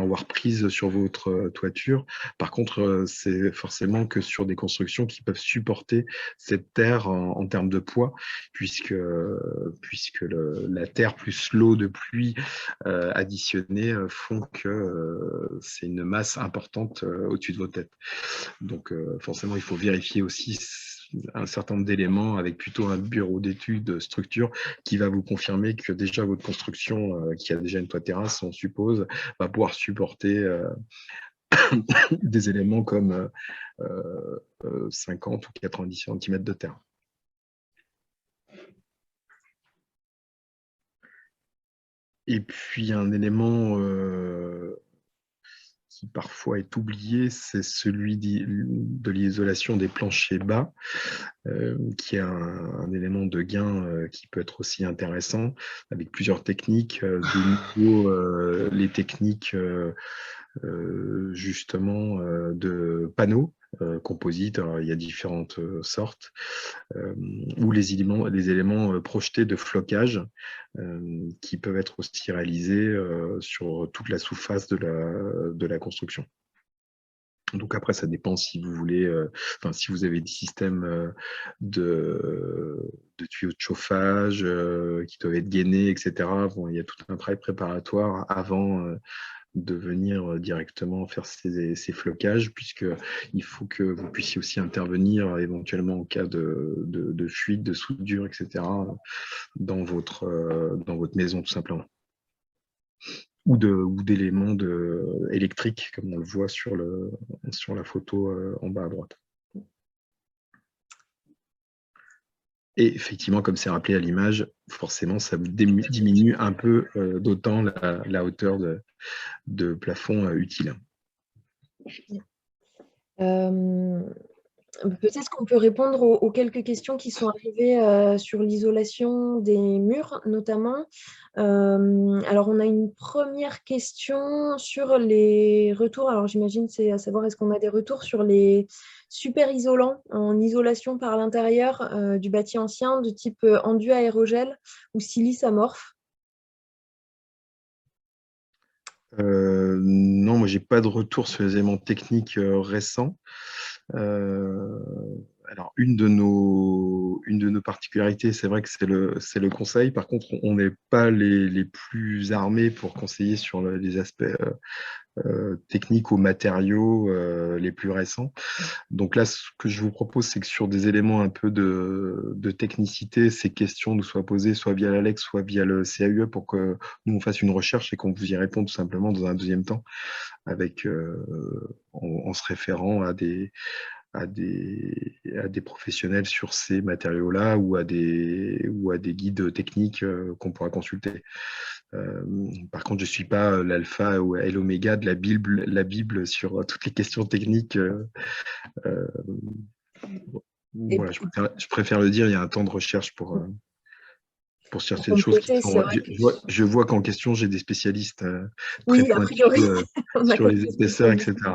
B: avoir prise sur votre toiture. Par contre, c'est forcément que sur des constructions qui peuvent supporter cette terre en termes de poids, puisque la terre plus l'eau de pluie additionnée font que c'est une masse importante au-dessus de vos têtes. Donc forcément, il faut vérifier aussi un certain nombre d'éléments avec plutôt un bureau d'études structure qui va vous confirmer que déjà votre construction, qui a déjà une toit terrasse, on suppose, va pouvoir supporter des éléments comme 50 ou 90 cm de terre. Et puis un élément qui parfois est oublié, c'est celui de l'isolation des planchers bas, qui est un élément de gain qui peut être aussi intéressant, avec plusieurs techniques, les techniques justement de panneaux composites. Alors, il y a différentes sortes, ou les éléments projetés de flocage qui peuvent être aussi réalisés sur toute la sous-face de la construction. Donc après, ça dépend si vous voulez, si vous avez des systèmes de tuyaux de chauffage qui doivent être gainés, etc. Bon, il y a tout un travail préparatoire avant de venir directement faire ces flocages, puisqu'il faut que vous puissiez aussi intervenir éventuellement en cas de fuite, de soudure, etc. dans votre maison, tout simplement. Ou d'éléments électriques, comme on le voit sur la photo en bas à droite. Et effectivement, comme c'est rappelé à l'image, forcément, ça vous diminue un peu d'autant la hauteur de plafond utile.
A: Peut-être qu'on peut répondre aux quelques questions qui sont arrivées sur l'isolation des murs, notamment. Alors, on a une première question sur les retours. Alors, j'imagine, c'est à savoir, est-ce qu'on a des retours sur les super isolants en isolation par l'intérieur du bâti ancien de type enduit aérogel ou silice amorphe?
B: Non, moi, j'ai pas de retour sur les éléments techniques récents. Euh, alors, une de nos particularités, c'est vrai que c'est le conseil. Par contre, on n'est pas les plus armés pour conseiller sur les aspects techniques aux matériaux les plus récents. Donc là, ce que je vous propose, c'est que sur des éléments un peu de technicité, ces questions nous soient posées soit via l'ALEX, soit via le CAUE pour que nous, on fasse une recherche et qu'on vous y réponde tout simplement dans un deuxième temps avec, en se référant à des professionnels sur ces matériaux-là ou à des guides techniques qu'on pourra consulter. Par contre, je ne suis pas l'alpha et l'oméga de la Bible sur toutes les questions techniques. Euh,
A: Et
B: voilà, je préfère le dire, il y a un temps de recherche pour
A: pour
B: chercher des choses qui
A: compléter, c'est
B: sont.
A: vrai que…
B: Je vois qu'en question, j'ai des spécialistes très
A: Oui, a
B: pointus
A: priori, on a
B: sur les
A: quelques
B: épaisseurs,
A: spécialistes.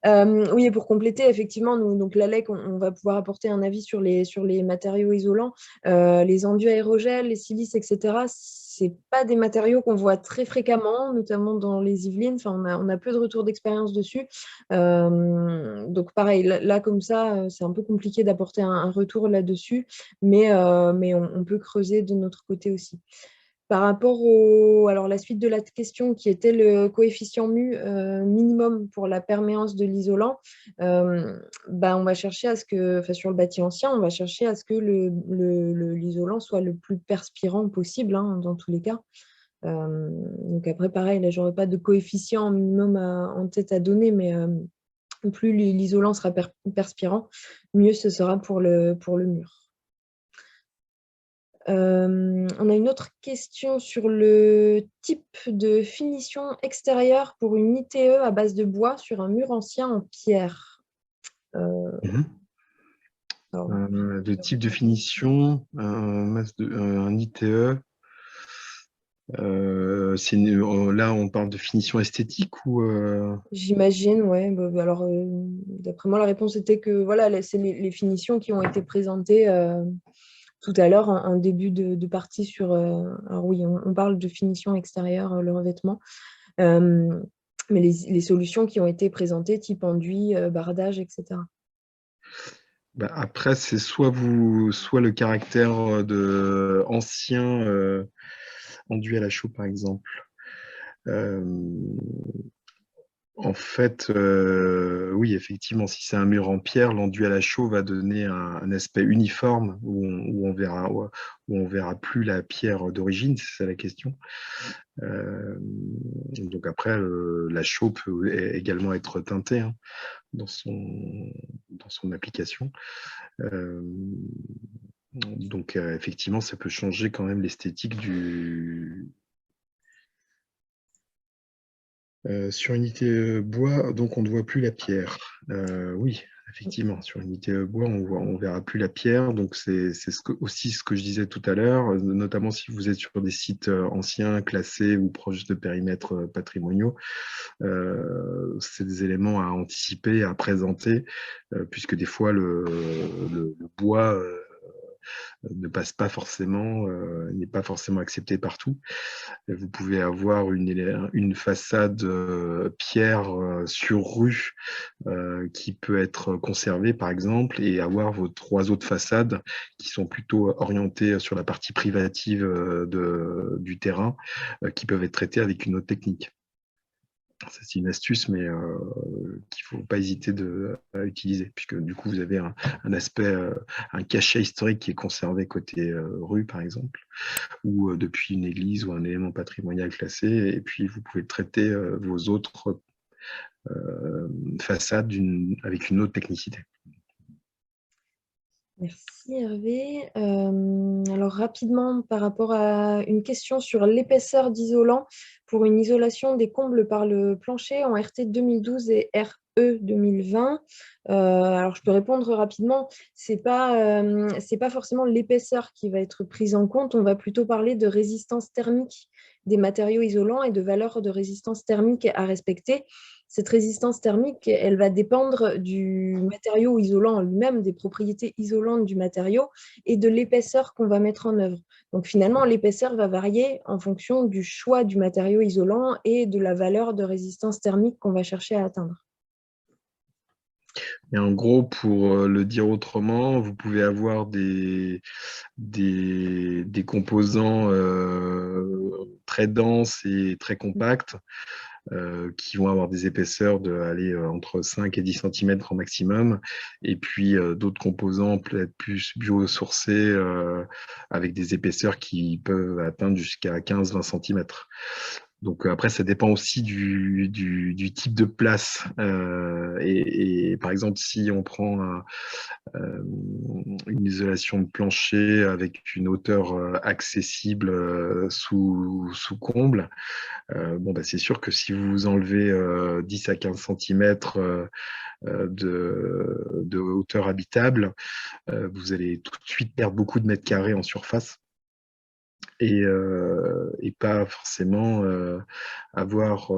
B: etc.
A: Oui, et pour compléter, effectivement, nous, donc l'ALEC, on va pouvoir apporter un avis sur les matériaux isolants. Les enduits aérogels, les silices, etc., c'est pas des matériaux qu'on voit très fréquemment, notamment dans les Yvelines. Enfin, on a peu de retours d'expérience dessus. Donc, pareil, là comme ça, c'est un peu compliqué d'apporter un retour là-dessus, mais on peut creuser de notre côté aussi. Par rapport alors la suite de la question qui était le coefficient mu minimum pour la perméance de l'isolant, on va chercher à ce que, enfin, sur le bâti ancien, on va chercher à ce que l'isolant soit le plus perspirant possible, hein, dans tous les cas. Donc après, pareil, là, j'aurais pas de coefficient minimum en tête à donner, mais plus l'isolant sera perspirant, mieux ce sera pour le mur. On a une autre question sur le type de finition extérieure pour une ITE à base de bois sur un mur ancien en pierre.
B: Mhm.
A: Alors,
B: Le type de finition, un ITE, là on parle de finition esthétique ou
A: j'imagine, ouais. Alors, d'après moi, la réponse était que voilà, c'est les finitions qui ont été présentées tout à l'heure en début de partie sur. Alors oui, on parle de finition extérieure, le revêtement. Euh, mais les solutions qui ont été présentées, type enduit, bardage, etc.
B: bah, après c'est soit le caractère de ancien enduit à la chaux par exemple. Euh, En fait, oui, effectivement, si c'est un mur en pierre, l'enduit à la chaux va donner un aspect uniforme où on verra plus la pierre d'origine, c'est ça la question. Euh, donc après, la chaux peut également être teintée hein, dans dans son application. Euh, donc effectivement, ça peut changer quand même l'esthétique sur unité bois, donc on ne voit plus la pierre. Oui, effectivement, sur unité bois, on verra plus la pierre. Donc c'est aussi ce que je disais tout à l'heure, notamment si vous êtes sur des sites anciens, classés ou proches de périmètres patrimoniaux. C'est des éléments à anticiper, à présenter, puisque des fois le bois ne passe pas forcément, n'est pas forcément accepté partout. Vous pouvez avoir une façade pierre sur rue qui peut être conservée, par exemple, et avoir vos trois autres façades qui sont plutôt orientées sur la partie privative du terrain, qui peuvent être traitées avec une autre technique. Ça, c'est une astuce, mais qu'il ne faut pas hésiter à utiliser, puisque du coup, vous avez un aspect, un cachet historique qui est conservé côté rue, par exemple, ou depuis une église ou un élément patrimonial classé, et puis vous pouvez traiter vos autres façades avec une autre technicité.
A: Merci Hervé. Alors rapidement, par rapport à une question sur l'épaisseur d'isolant pour une isolation des combles par le plancher en RT 2012 et E 2020. Alors, je peux répondre rapidement. C'est pas forcément l'épaisseur qui va être prise en compte. On va plutôt parler de résistance thermique des matériaux isolants et de valeur de résistance thermique à respecter. Cette résistance thermique, elle va dépendre du matériau isolant en lui-même, des propriétés isolantes du matériau et de l'épaisseur qu'on va mettre en œuvre. Donc finalement, l'épaisseur va varier en fonction du choix du matériau isolant et de la valeur de résistance thermique qu'on va chercher à atteindre.
B: Et en gros, pour le dire autrement, vous pouvez avoir des composants très denses et très compacts qui vont avoir des épaisseurs entre 5 et 10 cm au maximum, et puis d'autres composants peut-être plus biosourcés avec des épaisseurs qui peuvent atteindre jusqu'à 15-20 cm. Donc après, ça dépend aussi du type de place. Et par exemple, si on prend une isolation de plancher avec une hauteur accessible sous comble, c'est sûr que si vous enlevez 10 à 15 cm de hauteur habitable, vous allez tout de suite perdre beaucoup de mètres carrés en surface. Et pas forcément avoir.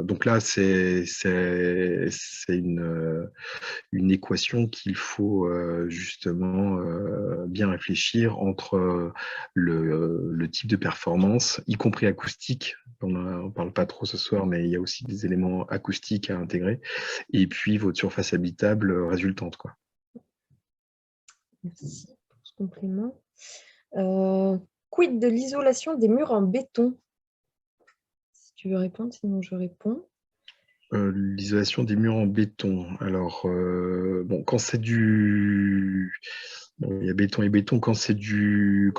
B: Donc là, c'est une équation qu'il faut justement bien réfléchir entre le type de performance, y compris acoustique. On ne parle pas trop ce soir, mais il y a aussi des éléments acoustiques à intégrer. Et puis votre surface habitable résultante, quoi.
A: Merci pour ce compliment. Quid de l'isolation des murs en béton? Si tu veux répondre, sinon je réponds.
B: L'isolation des murs en béton. Alors, quand c'est du... Bon, il y a béton et béton. Quand c'est du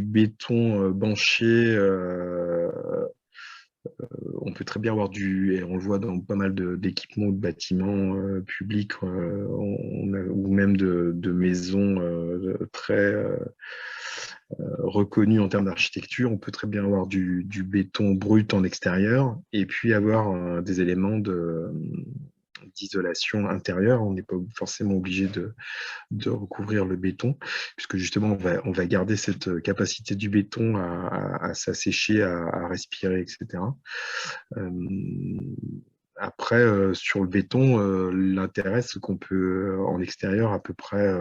B: béton banché, on peut très bien avoir et on le voit dans pas mal d'équipements ou de bâtiments publics ou même de maisons très reconnues en termes d'architecture. On peut très bien avoir du béton brut en extérieur et puis avoir des éléments d'isolation intérieure. On n'est pas forcément obligé de recouvrir le béton, puisque justement on va garder cette capacité du béton à s'assécher, à respirer, etc. Après, sur le béton, l'intérêt, c'est qu'on peut, en extérieur, à peu près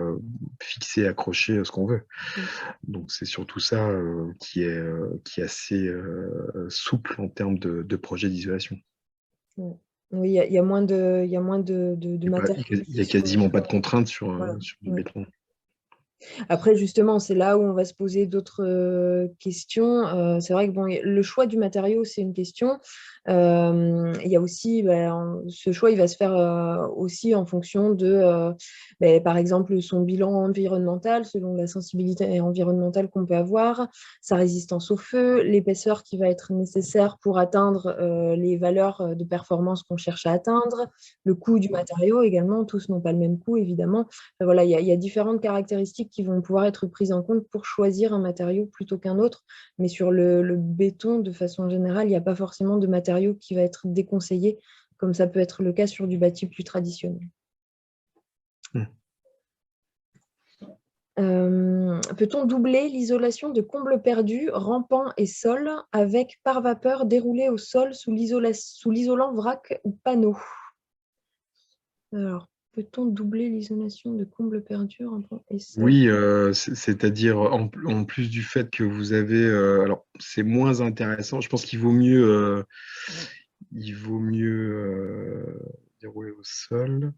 B: fixer, accrocher ce qu'on veut. Donc, c'est surtout ça qui est assez souple en termes de projet d'isolation.
A: Oui, il y a moins de matériaux.
B: Il n'y a quasiment pas de contraintes sur le béton.
A: Après, justement, c'est là où on va se poser d'autres questions. C'est vrai que le choix du matériau, c'est une question. Il y a aussi, ce choix, il va se faire aussi en fonction de, par exemple, son bilan environnemental, selon la sensibilité environnementale qu'on peut avoir, sa résistance au feu, l'épaisseur qui va être nécessaire pour atteindre les valeurs de performance qu'on cherche à atteindre, le coût du matériau également. Tous n'ont pas le même coût, évidemment. Voilà, il y a différentes caractéristiques qui vont pouvoir être prises en compte pour choisir un matériau plutôt qu'un autre. Mais sur le béton, de façon générale, il n'y a pas forcément de matériau qui va être déconseillé, comme ça peut être le cas sur du bâti plus traditionnel. Peut-on doubler l'isolation de combles perdus, rampants et sols avec par vapeur déroulé au sol sous l'isolant vrac ou panneau? Alors, peut-on doubler l'isolation de combles perdus, rampants et sols?
B: Oui, c'est-à-dire en plus du fait que vous avez... alors, c'est moins intéressant. Je pense qu'il vaut mieux, dérouler au sol.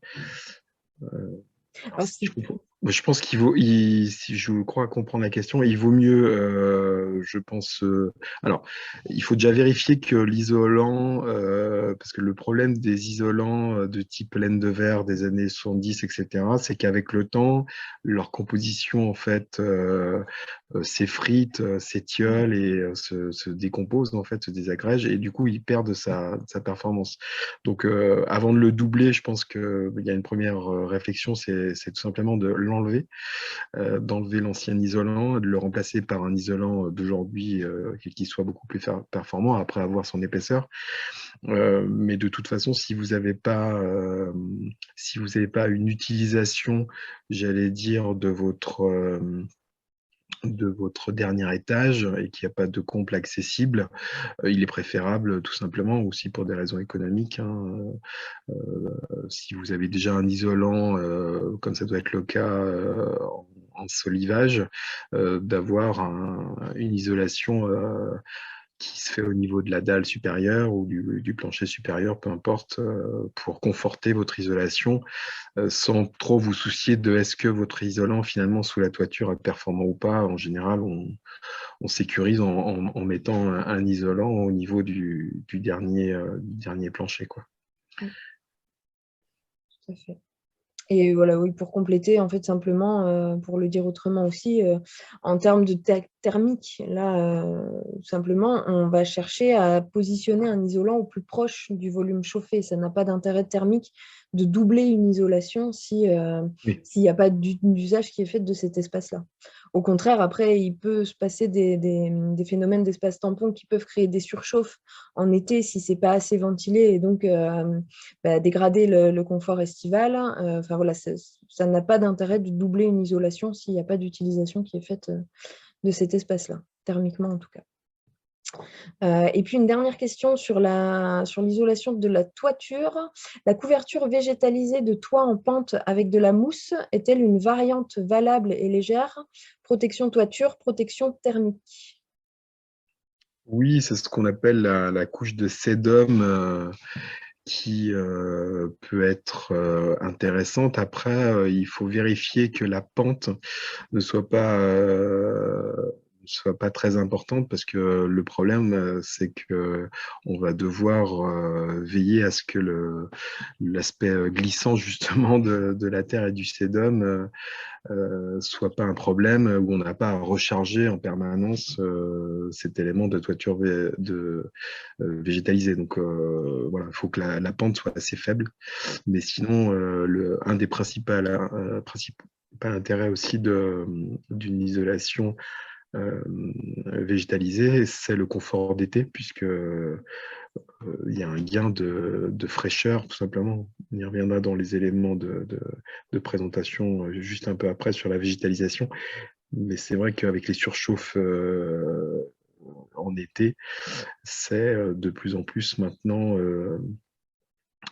B: Je pense qu'il vaut, si je crois comprendre la question, il vaut mieux, je pense. Alors, il faut déjà vérifier que l'isolant, parce que le problème des isolants de type laine de verre des années 70, etc., c'est qu'avec le temps, leur composition en fait s'effrite, s'étiole et se décompose en fait, se désagrège, et du coup, ils perdent sa performance. Donc, avant de le doubler, je pense qu'il y a une première réflexion, c'est tout simplement de l'enlever, d'enlever l'ancien isolant, de le remplacer par un isolant d'aujourd'hui qui soit beaucoup plus performant après avoir son épaisseur. Mais de toute façon, si vous n'avez pas une utilisation, j'allais dire, de votre dernier étage et qu'il n'y a pas de comble accessible, il est préférable tout simplement aussi pour des raisons économiques, hein, si vous avez déjà un isolant, comme ça doit être le cas en solivage, d'avoir une isolation qui se fait au niveau de la dalle supérieure ou du plancher supérieur, peu importe, pour conforter votre isolation, sans trop vous soucier de est-ce que votre isolant finalement sous la toiture est performant ou pas. En général, on sécurise en mettant un isolant au niveau du dernier plancher, quoi.
A: Tout à fait. Et voilà, oui, pour compléter, en fait, simplement, pour le dire autrement aussi, en termes de thermique, là, simplement, on va chercher à positionner un isolant au plus proche du volume chauffé. Ça n'a pas d'intérêt thermique de doubler une isolation s'il n'y a pas d'usage qui est fait de cet espace-là. Au contraire, après, il peut se passer des phénomènes d'espace tampon qui peuvent créer des surchauffes en été si ce n'est pas assez ventilé et donc dégrader le confort estival. Enfin, voilà, ça n'a pas d'intérêt de doubler une isolation s'il n'y a pas d'utilisation qui est faite de cet espace-là, thermiquement en tout cas. Et puis une dernière question sur l'isolation de la toiture. La couverture végétalisée de toit en pente avec de la mousse est-elle une variante valable et légère? Protection toiture, protection thermique.
B: Oui, c'est ce qu'on appelle la couche de sédum qui peut être intéressante. Après, il faut vérifier que la pente ne soit pas très importante parce que le problème, c'est que on va devoir veiller à ce que l'aspect glissant justement de la terre et du sédum soit pas un problème où on n'a pas à recharger en permanence cet élément de toiture végétalisée. Donc voilà, il faut que la pente soit assez faible. Mais sinon, un des principaux intérêts aussi d'une isolation végétalisée, c'est le confort d'été, puisque il y a un gain de fraîcheur, tout simplement. On y reviendra dans les éléments de présentation juste un peu après sur la végétalisation. Mais c'est vrai qu'avec les surchauffes en été, c'est de plus en plus maintenant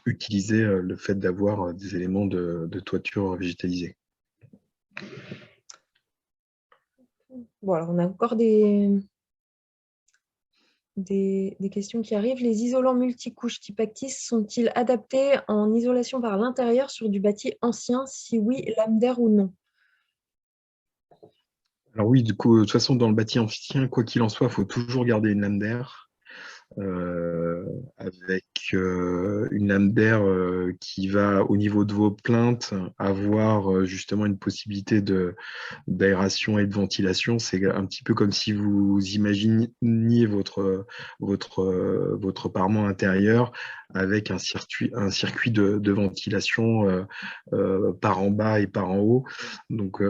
B: utiliser le fait d'avoir des éléments de toiture végétalisée.
A: Bon, alors on a encore des questions qui arrivent. Les isolants multicouches type Actis sont-ils adaptés en isolation par l'intérieur sur du bâti ancien? Si oui, lame d'air ou non?
B: Alors oui, du coup, de toute façon, dans le bâti ancien, quoi qu'il en soit, il faut toujours garder une lame d'air. Avec une lame d'air qui va au niveau de vos plaintes avoir justement une possibilité d'aération et de ventilation. C'est un petit peu comme si vous imaginiez votre parement intérieur avec un circuit de ventilation par en bas et par en haut. Donc,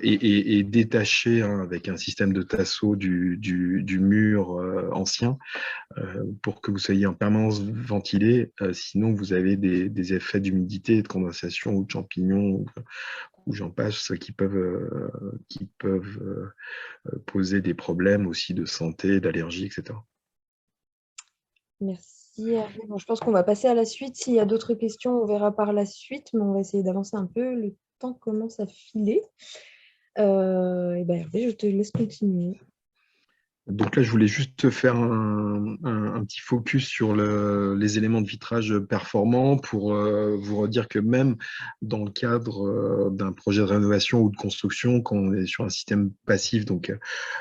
B: et détaché avec un système de tasseau du mur ancien pour que vous soyez en permanence ventilé. Sinon, vous avez des effets d'humidité, de condensation ou de champignons ou j'en passe qui peuvent poser des problèmes aussi de santé, d'allergie, etc.
A: Merci Hervé. Bon, je pense qu'on va passer à la suite. S'il y a d'autres questions, on verra par la suite, mais on va essayer d'avancer un peu. Le temps commence à filer. Et ben Hervé, je te laisse continuer.
B: Donc là, je voulais juste faire un petit focus sur les éléments de vitrage performants pour vous redire que même dans le cadre d'un projet de rénovation ou de construction, quand on est sur un système passif, donc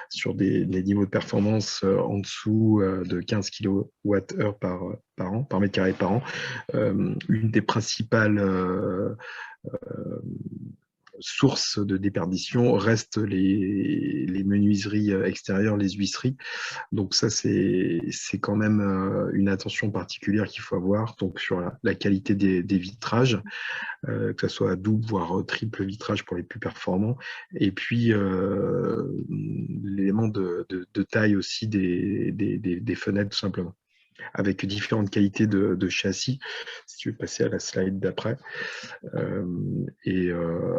B: sur des niveaux de performance en dessous de 15 kWh par mètre carré par an, une des principales source de déperdition restent les menuiseries extérieures, les huisseries. Donc ça, c'est quand même une attention particulière qu'il faut avoir donc sur la qualité des vitrages, que ce soit double, voire triple vitrage pour les plus performants. Et puis, l'élément de taille aussi des fenêtres, tout simplement, avec différentes qualités de châssis. Si tu veux passer à la slide d'après.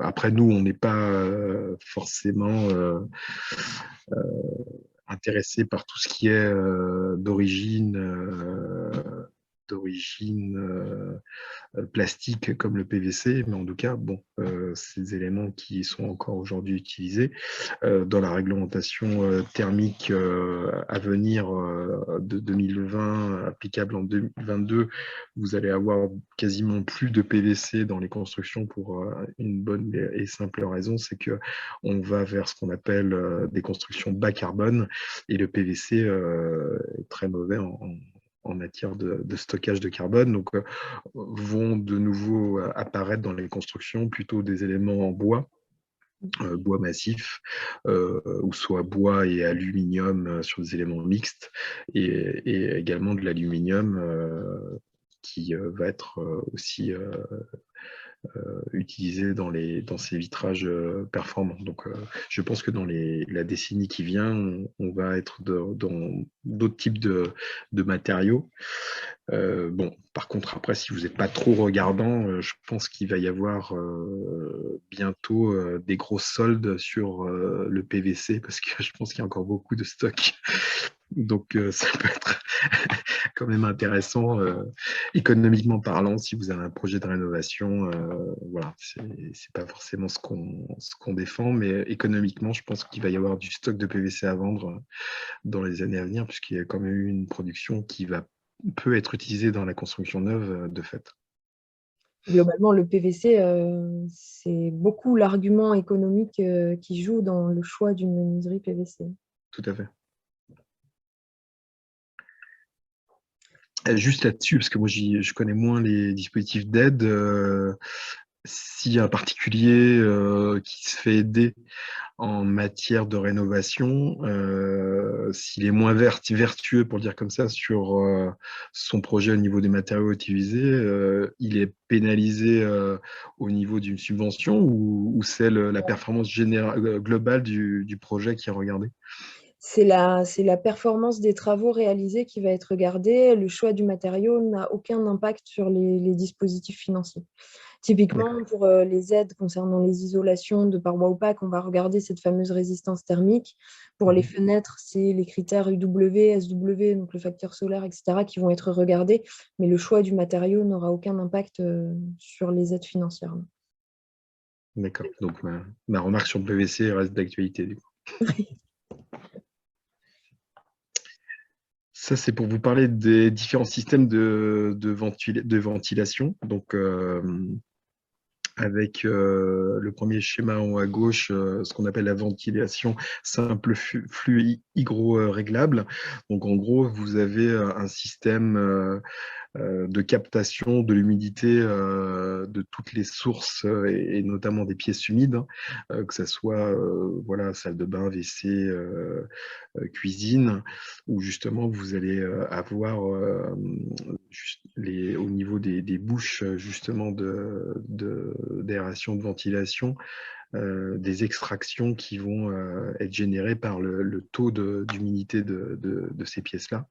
B: Après, nous, on n'est pas forcément intéressé par tout ce qui est d'origine plastique comme le PVC, mais en tout cas, bon, ces éléments qui sont encore aujourd'hui utilisés dans la réglementation thermique à venir de 2020, applicable en 2022, vous allez avoir quasiment plus de PVC dans les constructions pour une bonne et simple raison, c'est que on va vers ce qu'on appelle des constructions bas carbone, et le PVC est très mauvais en matière de stockage de carbone. Donc, vont de nouveau apparaître dans les constructions plutôt des éléments en bois, bois massif, ou soit bois et aluminium sur des éléments mixtes, et également de l'aluminium qui va être aussi utilisé dans ces vitrages performants. Donc, je pense que dans la décennie qui vient, on va être dans d'autres types de matériaux. Bon, par contre, après, si vous n'êtes pas trop regardant, je pense qu'il va y avoir bientôt des grosses soldes sur le PVC, parce que je pense qu'il y a encore beaucoup de stock. Donc, ça peut être quand même intéressant, économiquement parlant, si vous avez un projet de rénovation. Voilà, c'est pas forcément ce qu'on défend, mais économiquement, je pense qu'il va y avoir du stock de PVC à vendre dans les années à venir, puisqu'il y a quand même eu une production qui peut être utilisée dans la construction neuve de fait.
A: Globalement, le PVC, c'est beaucoup l'argument économique qui joue dans le choix d'une menuiserie PVC.
B: Tout à fait. Juste là-dessus, parce que moi je connais moins les dispositifs d'aide, s'il y a un particulier qui se fait aider en matière de rénovation, s'il est moins vertueux, pour le dire comme ça, sur son projet au niveau des matériaux utilisés, il est pénalisé au niveau d'une subvention, ou c'est la performance globale du projet qui est regardée?
A: C'est la performance des travaux réalisés qui va être regardée. Le choix du matériau n'a aucun impact sur les dispositifs financiers. Typiquement, pour les aides concernant les isolations de parois opaques, on va regarder cette fameuse résistance thermique. Pour les fenêtres, c'est les critères UW, SW, donc le facteur solaire, etc., qui vont être regardés. Mais le choix du matériau n'aura aucun impact sur les aides financières.
B: D'accord. Donc, ma remarque sur le PVC reste d'actualité, du coup. Ça, c'est pour vous parler des différents systèmes de ventilation. Donc, avec le premier schéma en haut à gauche, ce qu'on appelle la ventilation simple flux hygro-réglable. Donc, en gros, vous avez un système de captation de l'humidité de toutes les sources et notamment des pièces humides, que ce soit voilà, salle de bain, WC, cuisine, où justement vous allez avoir au niveau des bouches justement d'aération, de ventilation, des extractions qui vont être générées par le taux d'humidité de ces pièces-là,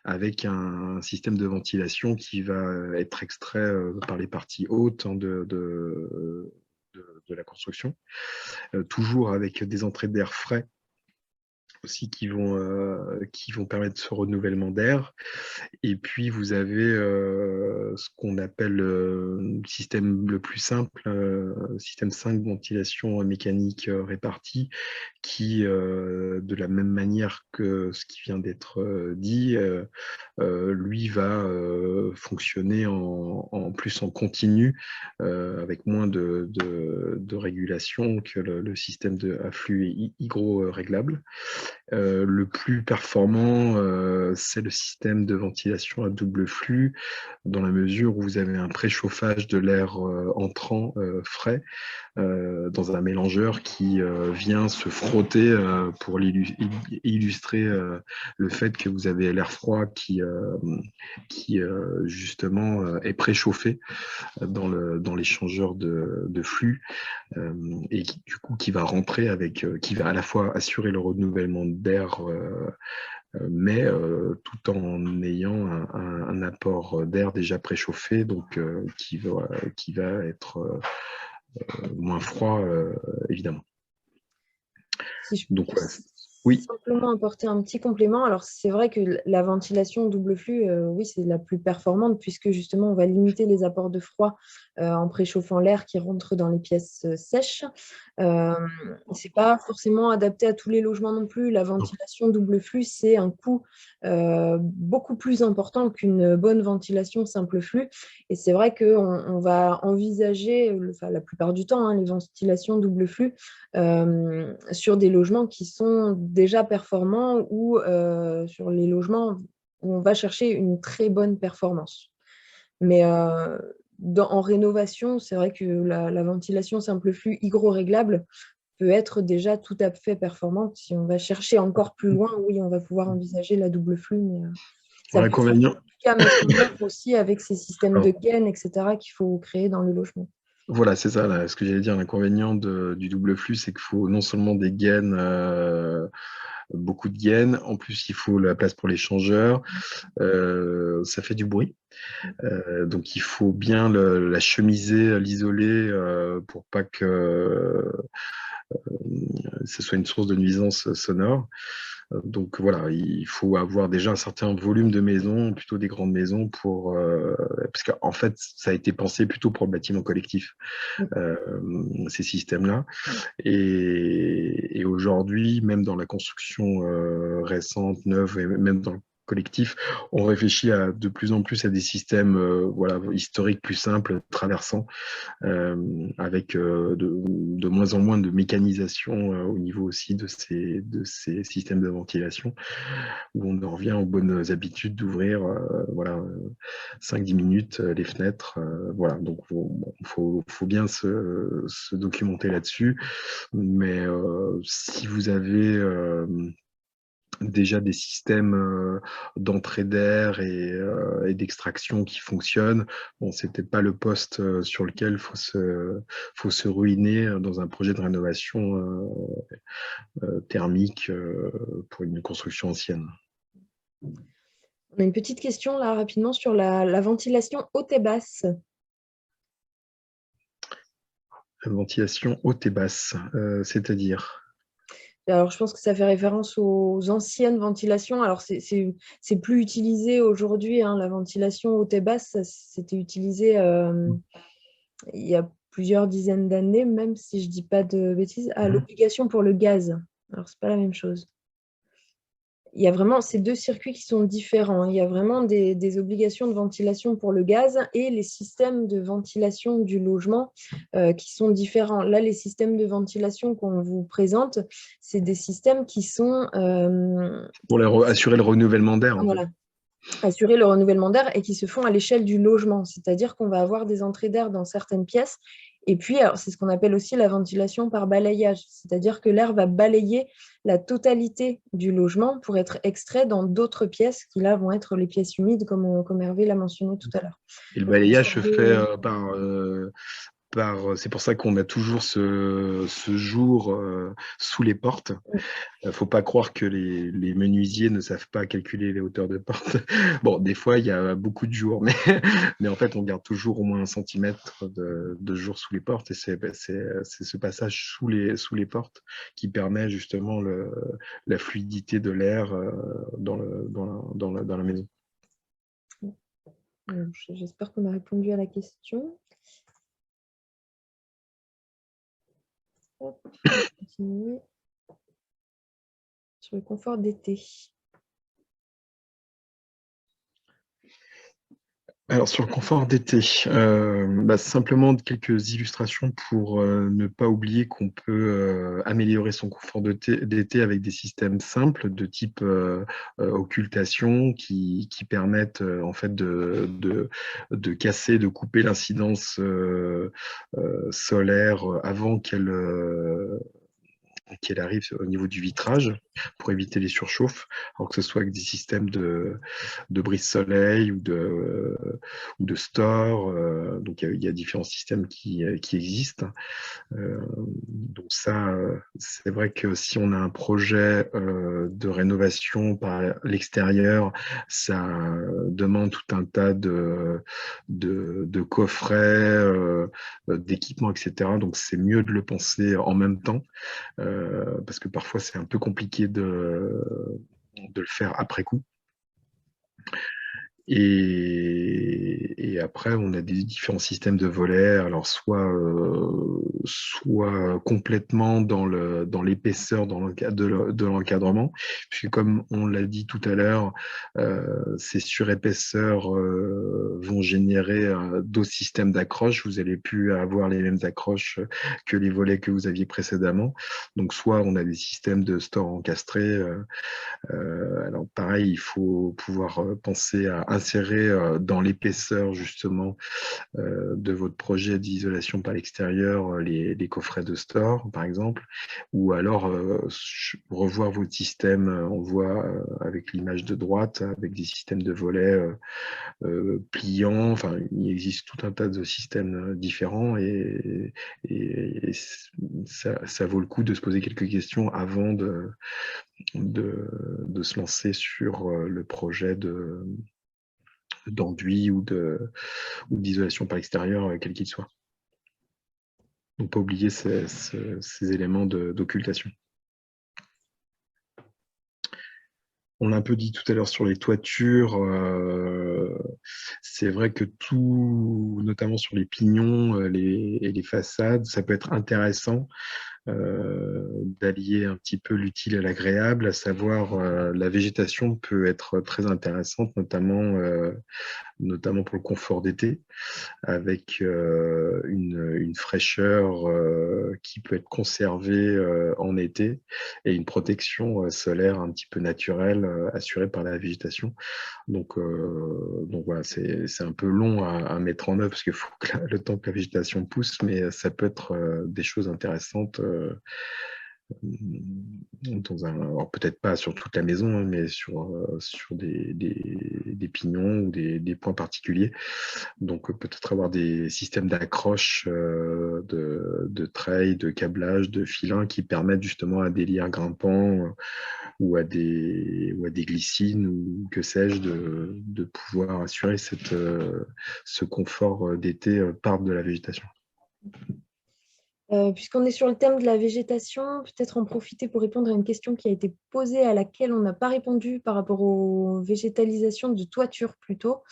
B: avec un système de ventilation qui va être extrait par les parties hautes de la construction, toujours avec des entrées d'air frais aussi qui vont permettre ce renouvellement d'air. Et puis, vous avez ce qu'on appelle le système le plus simple, système 5 ventilation mécanique répartie, qui, de la même manière que ce qui vient d'être dit, lui va fonctionner en plus en continu, avec moins de régulation que le système à flux hygro-réglable. Le plus performant, c'est le système de ventilation à double flux, dans la mesure où vous avez un préchauffage de l'air entrant frais dans un mélangeur qui vient se frotter pour illustrer le fait que vous avez l'air froid qui justement est préchauffé dans l'échangeur de flux et du coup qui va rentrer qui va à la fois assurer le renouvellement d'air mais tout en ayant un apport d'air déjà préchauffé, donc qui va être moins froid, évidemment.
A: Si je
B: Donc,
A: peux
B: oui.
A: simplement apporter un petit complément, alors c'est vrai que la ventilation double flux, oui, c'est la plus performante puisque justement on va limiter les apports de froid en préchauffant l'air qui rentre dans les pièces sèches. C'est pas forcément adapté à tous les logements non plus. La ventilation double flux, c'est un coût beaucoup plus important qu'une bonne ventilation simple flux. Et c'est vrai qu'on va envisager, enfin, la plupart du temps, les ventilations double flux sur des logements qui sont déjà performants ou sur les logements où on va chercher une très bonne performance. Mais en rénovation, c'est vrai que la ventilation simple flux hygroréglable peut être déjà tout à fait performante. Si on va chercher encore plus loin, oui, on va pouvoir envisager la double flux, mais ça peut être en tout cas mettre en œuvre aussi avec ces systèmes de gaines, etc., qu'il faut créer dans le logement.
B: Voilà, c'est ça, là, ce que j'allais dire. L'inconvénient du double flux, c'est qu'il faut non seulement des gaines, beaucoup de gaines, en plus il faut la place pour l'échangeur, ça fait du bruit. Donc il faut bien la chemiser, l'isoler pour pas que ce soit une source de nuisance sonore. Donc voilà, il faut avoir déjà un certain volume de maisons, plutôt des grandes maisons, parce qu'en fait, ça a été pensé plutôt pour le bâtiment collectif, ces systèmes-là. Et aujourd'hui, même dans la construction récente, neuve, et même dans le collectif, on réfléchit de plus en plus à des systèmes historiques plus simples, traversants, avec de moins en moins de mécanisation au niveau aussi de ces systèmes de ventilation, où on en revient aux bonnes habitudes d'ouvrir 5-10 minutes les fenêtres. Voilà, donc faut bien se documenter là-dessus. Mais si vous avez déjà des systèmes d'entrée d'air et d'extraction qui fonctionnent, bon, c'est peut-être pas le poste sur lequel faut se ruiner dans un projet de rénovation thermique pour une construction ancienne.
A: On a une petite question là rapidement sur la ventilation haute et basse.
B: La ventilation haute et basse, c'est-à-dire?
A: Alors, je pense que ça fait référence aux anciennes ventilations. Alors, c'est plus utilisé aujourd'hui, la ventilation haute et basse. C'était utilisé il y a plusieurs dizaines d'années, même si je ne dis pas de bêtises, à l'obligation pour le gaz. Alors, ce n'est pas la même chose. Il y a vraiment ces deux circuits qui sont différents. Il y a vraiment des obligations de ventilation pour le gaz et les systèmes de ventilation du logement qui sont différents. Là, les systèmes de ventilation qu'on vous présente, c'est des systèmes qui sont...
B: pour assurer le renouvellement d'air, en
A: voilà,
B: fait.
A: assurer le renouvellement d'air et qui se font à l'échelle du logement. C'est-à-dire qu'on va avoir des entrées d'air dans certaines pièces. Et puis, c'est ce qu'on appelle aussi la ventilation par balayage. C'est-à-dire que l'air va balayer la totalité du logement pour être extrait dans d'autres pièces qui, là, vont être les pièces humides, comme Hervé l'a mentionné tout à l'heure.
B: Et le balayage se fait c'est pour ça qu'on a toujours ce jour sous les portes. Il ne faut pas croire que les menuisiers ne savent pas calculer les hauteurs de porte. Bon, des fois, il y a beaucoup de jours, mais en fait, on garde toujours au moins 1 centimètre de jour sous les portes. Et c'est ce passage sous les portes qui permet justement la fluidité de l'air dans la maison.
A: J'espère qu'on a répondu à la question. Hop, on va continuer sur le confort d'été.
B: Alors sur le confort d'été, simplement quelques illustrations pour ne pas oublier qu'on peut améliorer son confort d'été avec des systèmes simples de type occultation qui permettent en fait de casser, de couper l'incidence solaire avant qu'elle arrive au niveau du vitrage pour éviter les surchauffes, alors que ce soit avec des systèmes de brise-soleil ou de store. Donc, il y a différents systèmes qui existent. Donc ça, c'est vrai que si on a un projet de rénovation par l'extérieur, ça demande tout un tas de coffrets, d'équipements, etc. Donc c'est mieux de le penser en même temps, parce que parfois c'est un peu compliqué de le faire après coup. Et après, on a des différents systèmes de volets, alors soit complètement dans l'épaisseur de l'encadrement, puisque comme on l'a dit tout à l'heure, ces surépaisseurs vont générer d'autres systèmes d'accroche. Vous n'allez plus avoir les mêmes accroches que les volets que vous aviez précédemment. Donc, soit on a des systèmes de store encastrés. Alors pareil, il faut pouvoir penser à insérer dans l'épaisseur justement de votre projet d'isolation par l'extérieur les coffrets de store par exemple, ou alors revoir votre système. On voit avec l'image de droite avec des systèmes de volets pliants. Enfin, il existe tout un tas de systèmes différents et ça vaut le coup de se poser quelques questions avant de se lancer sur le projet d'enduit ou d'isolation par l'extérieur, quel qu'il soit. Donc, pas oublier ces éléments d'occultation. On l'a un peu dit tout à l'heure sur les toitures, c'est vrai que tout, notamment sur les pignons et les façades, ça peut être intéressant d'allier un petit peu l'utile à l'agréable, à savoir la végétation peut être très intéressante, notamment pour le confort d'été, avec une fraîcheur qui peut être conservée en été et une protection solaire un petit peu naturelle assurée par la végétation. Donc voilà, c'est un peu long à mettre en œuvre parce qu'il faut que le temps que la végétation pousse, mais ça peut être des choses intéressantes alors peut-être pas sur toute la maison, hein, mais sur des pignons ou des points particuliers. Donc peut-être avoir des systèmes d'accroche, de treilles, de câblage, de filins qui permettent justement à des lierres grimpants ou à des glycines ou que sais-je de pouvoir assurer ce confort d'été par de la végétation.
A: Puisqu'on est sur le thème de la végétation, peut-être en profiter pour répondre à une question qui a été posée à laquelle on n'a pas répondu par rapport aux végétalisations de toiture plutôt.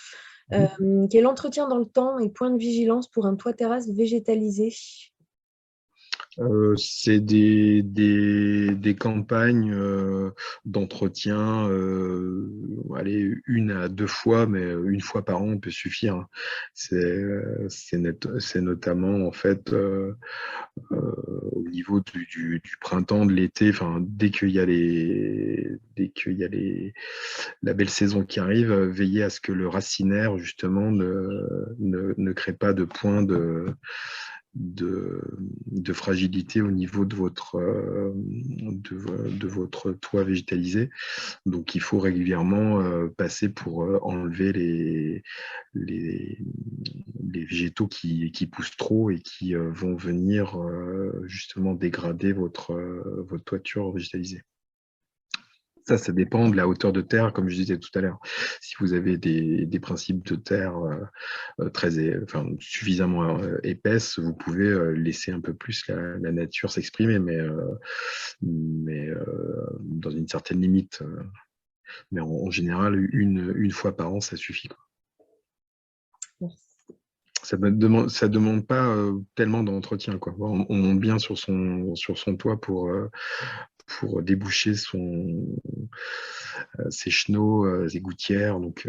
A: Quel entretien dans le temps et point de vigilance pour un toit-terrasse végétalisé?
B: C'est des campagnes d'entretien, allez, 1 à 2 fois, mais 1 fois par an peut suffire, hein. C'est notamment en fait au niveau du printemps, de l'été, enfin dès qu'il y a la belle saison qui arrive, veiller à ce que le racinaire justement ne crée pas de points de fragilité au niveau de votre toit végétalisé. Donc, il faut régulièrement passer pour enlever les végétaux qui poussent trop et qui vont venir justement dégrader votre toiture végétalisée. Ça dépend de la hauteur de terre, comme je disais tout à l'heure. Si vous avez des principes de terre suffisamment épaisses, vous pouvez laisser un peu plus la nature s'exprimer, mais dans une certaine limite. Mais en général, une fois par an, ça suffit, quoi. Ça demande pas tellement d'entretien, quoi. On monte bien sur son toit pour déboucher ses chenaux, ses gouttières. Donc,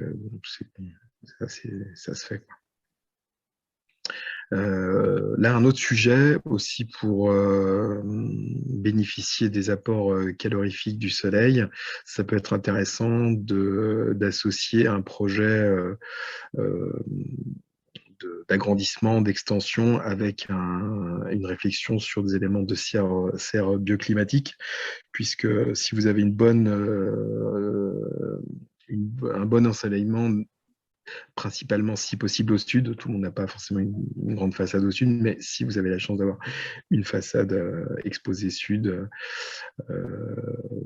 B: Ça se fait. Là, un autre sujet aussi pour bénéficier des apports calorifiques du soleil, ça peut être intéressant d'associer un projet d'agrandissement, d'extension avec une réflexion sur des éléments de serre bioclimatique, puisque si vous avez un bon ensoleillement, principalement si possible au sud, tout le monde n'a pas forcément une grande façade au sud, mais si vous avez la chance d'avoir une façade exposée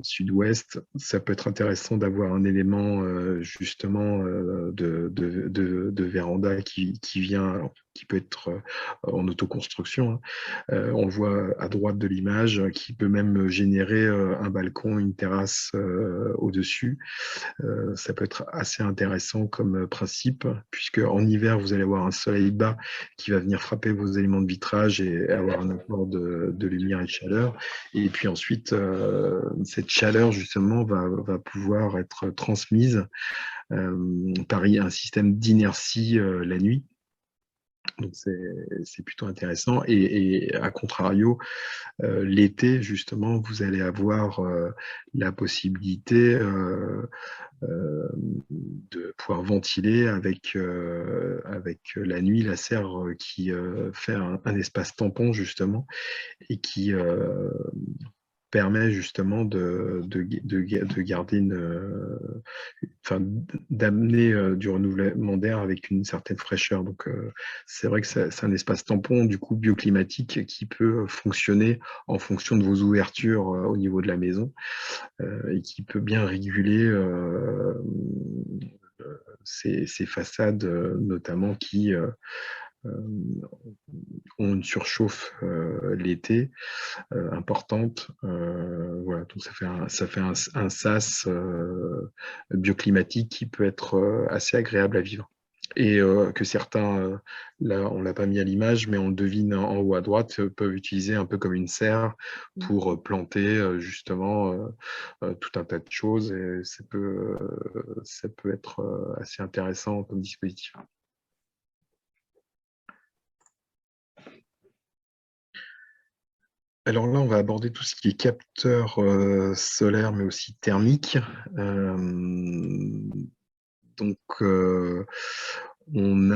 B: sud-ouest, ça peut être intéressant d'avoir un élément justement de véranda qui vient, qui peut être en autoconstruction. On le voit à droite de l'image, qui peut même générer un balcon, une terrasse au-dessus. Ça peut être assez intéressant comme principe, puisque en hiver, vous allez avoir un soleil bas qui va venir frapper vos éléments de vitrage et avoir un apport de lumière et de chaleur. Et puis ensuite, cette chaleur, justement, va pouvoir être transmise par un système d'inertie la nuit. Donc, c'est plutôt intéressant. Et à contrario, l'été, justement, vous allez avoir la possibilité de pouvoir ventiler avec la nuit, la serre qui fait un espace tampon, justement, et qui permet justement de garder d'amener du renouvellement d'air avec une certaine fraîcheur. Donc, c'est vrai que c'est un espace tampon, du coup, bioclimatique qui peut fonctionner en fonction de vos ouvertures au niveau de la maison et qui peut bien réguler ces façades, notamment qui ont une surchauffe l'été importante. Voilà, donc ça fait un sas bioclimatique qui peut être assez agréable à vivre. Et que certains, là on ne l'a pas mis à l'image, mais on le devine en haut à droite, peuvent utiliser un peu comme une serre pour planter justement tout un tas de choses. Et ça peut être assez intéressant comme dispositif. Alors là, on va aborder tout ce qui est capteur solaire, mais aussi thermique. Donc, on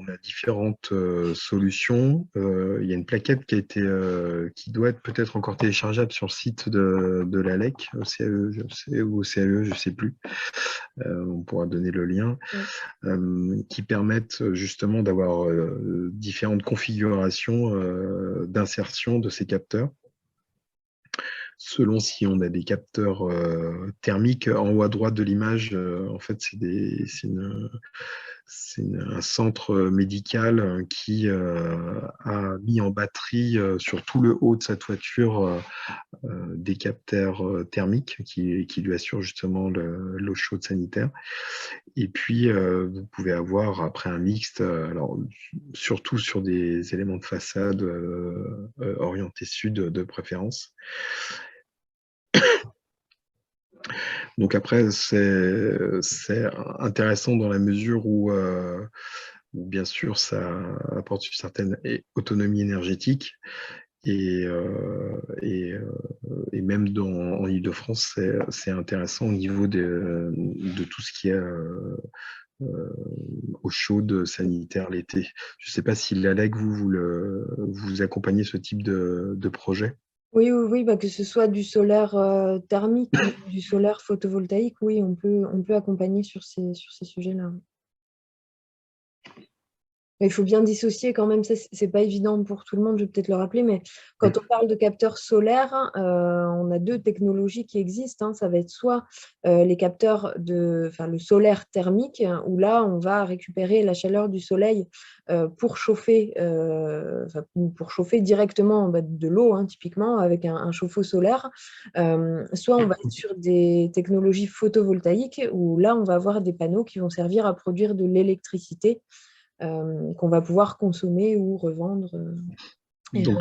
B: a différentes solutions. Il y a une plaquette qui doit être peut-être encore téléchargeable sur le site de l'ALEC, au CAE ou au CAE, je ne sais plus. On pourra donner le lien. Qui permettent justement d'avoir différentes configurations d'insertion de ces capteurs. Selon si on a des capteurs thermiques, en haut à droite de l'image, en fait, c'est un centre médical qui a mis en batterie sur tout le haut de sa toiture des capteurs thermiques qui lui assurent justement l'eau chaude sanitaire. Et puis, vous pouvez avoir après un mixte, alors surtout sur des éléments de façade orientés sud de préférence. Donc après, c'est intéressant dans la mesure où bien sûr, ça apporte une certaine autonomie énergétique. Et même en Île-de-France, c'est intéressant au niveau de tout ce qui est eau chaude sanitaire l'été. Je ne sais pas si l'ALEC, vous accompagnez ce type de projet.
A: Oui, que ce soit du solaire thermique ou du solaire photovoltaïque, oui, on peut accompagner sur ces sujets-là. Il faut bien dissocier quand même, ça c'est pas évident pour tout le monde, je vais peut-être le rappeler, mais quand on parle de capteurs solaires, on a deux technologies qui existent. Ça va être soit les capteurs le solaire thermique, où là on va récupérer la chaleur du soleil pour chauffer directement de l'eau, typiquement avec un chauffe-eau solaire. Soit on va être sur des technologies photovoltaïques, où là on va avoir des panneaux qui vont servir à produire de l'électricité qu'on va pouvoir consommer ou revendre.
B: Donc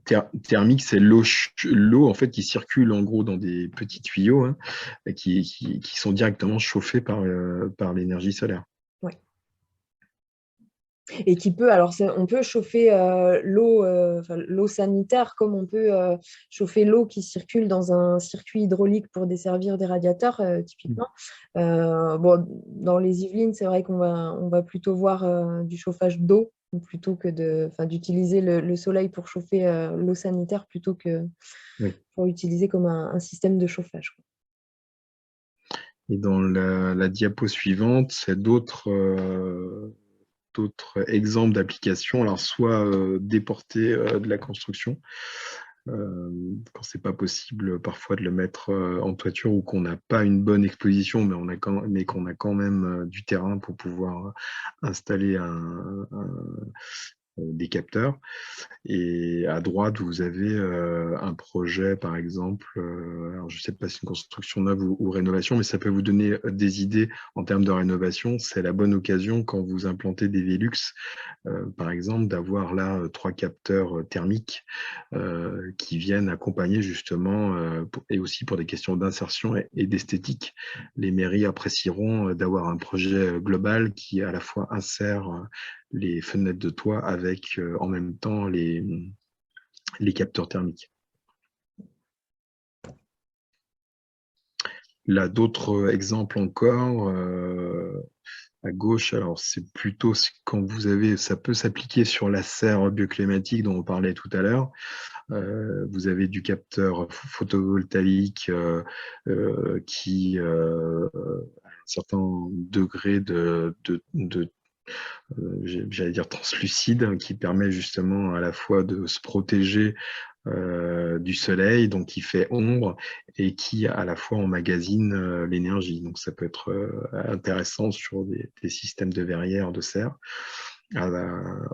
B: thermique, c'est l'eau en fait qui circule en gros dans des petits tuyaux, hein, qui sont directement chauffés par l'énergie solaire.
A: Ouais. Et qui peut, alors on peut chauffer l'eau sanitaire comme on peut chauffer l'eau qui circule dans un circuit hydraulique pour desservir des radiateurs, typiquement. Bon, dans les Yvelines, c'est vrai on va plutôt voir du chauffage d'eau plutôt que d'utiliser le soleil pour chauffer l'eau sanitaire plutôt que
B: Oui.
A: pour l'utiliser comme un système de chauffage.
B: Et dans la diapo suivante, c'est d'autres exemples d'applications, alors soit déporter de la construction, quand c'est pas possible parfois de le mettre en toiture ou qu'on n'a pas une bonne exposition, mais qu'on a quand même du terrain pour pouvoir installer des capteurs. Et à droite, vous avez un projet, par exemple, alors je ne sais pas si c'est une construction neuve ou rénovation, mais ça peut vous donner des idées en termes de rénovation. C'est la bonne occasion quand vous implantez des Velux, par exemple, d'avoir là 3 capteurs thermiques qui viennent accompagner justement, et aussi pour des questions d'insertion et d'esthétique. Les mairies apprécieront d'avoir un projet global qui à la fois insère les fenêtres de toit avec en même temps les capteurs thermiques. Là, d'autres exemples encore. À gauche, alors c'est plutôt quand vous avez, ça peut s'appliquer sur la serre bioclimatique dont on parlait tout à l'heure. Vous avez du capteur photovoltaïque qui, à un certain degré j'allais dire translucide, qui permet justement à la fois de se protéger du soleil, donc qui fait ombre et qui à la fois emmagasine l'énergie. Donc ça peut être intéressant sur des systèmes de verrières de serre.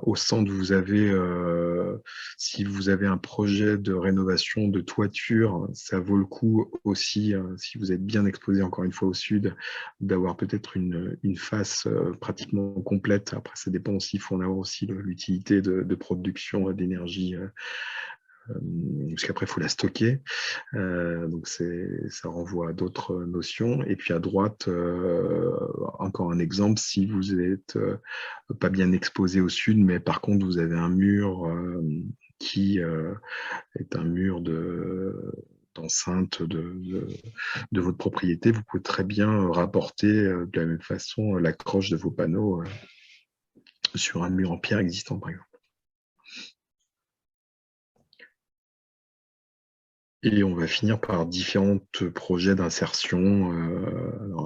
B: Au centre, vous avez, si vous avez un projet de rénovation de toiture, ça vaut le coup aussi, si vous êtes bien exposé encore une fois au sud, d'avoir peut-être une face pratiquement complète. Après, ça dépend aussi, il faut en avoir aussi l'utilité de production d'énergie, parce qu'après, il faut la stocker. Donc, ça renvoie à d'autres notions. Et puis à droite, encore un exemple, si vous n'êtes pas bien exposé au sud, mais par contre, vous avez un mur qui est un mur d'enceinte de votre propriété, vous pouvez très bien rapporter de la même façon l'accroche de vos panneaux sur un mur en pierre existant, par exemple. Et on va finir par différents projets d'insertion,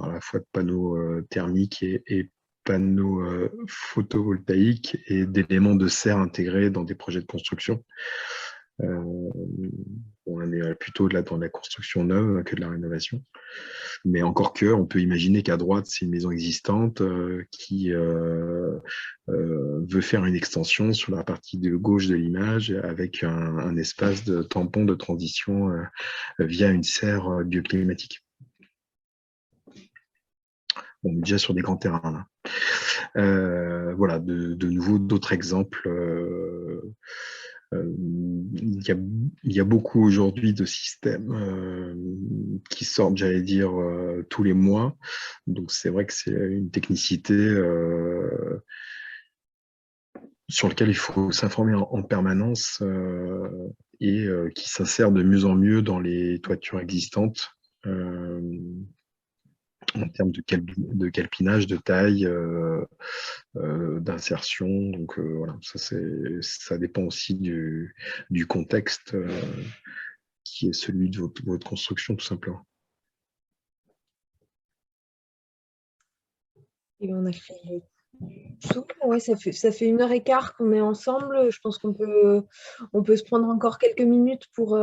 B: à la fois de panneaux thermiques et panneaux photovoltaïques et d'éléments de serre intégrés dans des projets de construction. On est plutôt là dans la construction neuve que de la rénovation. Mais encore que, on peut imaginer qu'à droite, c'est une maison existante qui veut faire une extension sur la partie de gauche de l'image avec un espace de tampon de transition via une serre bioclimatique. On est déjà sur des grands terrains là. Voilà, de nouveau d'autres exemples. Il y a beaucoup aujourd'hui de systèmes qui sortent, j'allais dire, tous les mois. Donc c'est vrai que c'est une technicité sur laquelle il faut s'informer en permanence et qui s'insère de mieux en mieux dans les toitures existantes en termes de calpinage, de taille, d'insertion. Donc voilà, ça dépend aussi du contexte qui est celui de votre construction, tout simplement.
A: Et on a fait tout. Ouais, ça fait 1 heure et quart qu'on est ensemble. Je pense on peut se prendre encore quelques minutes pour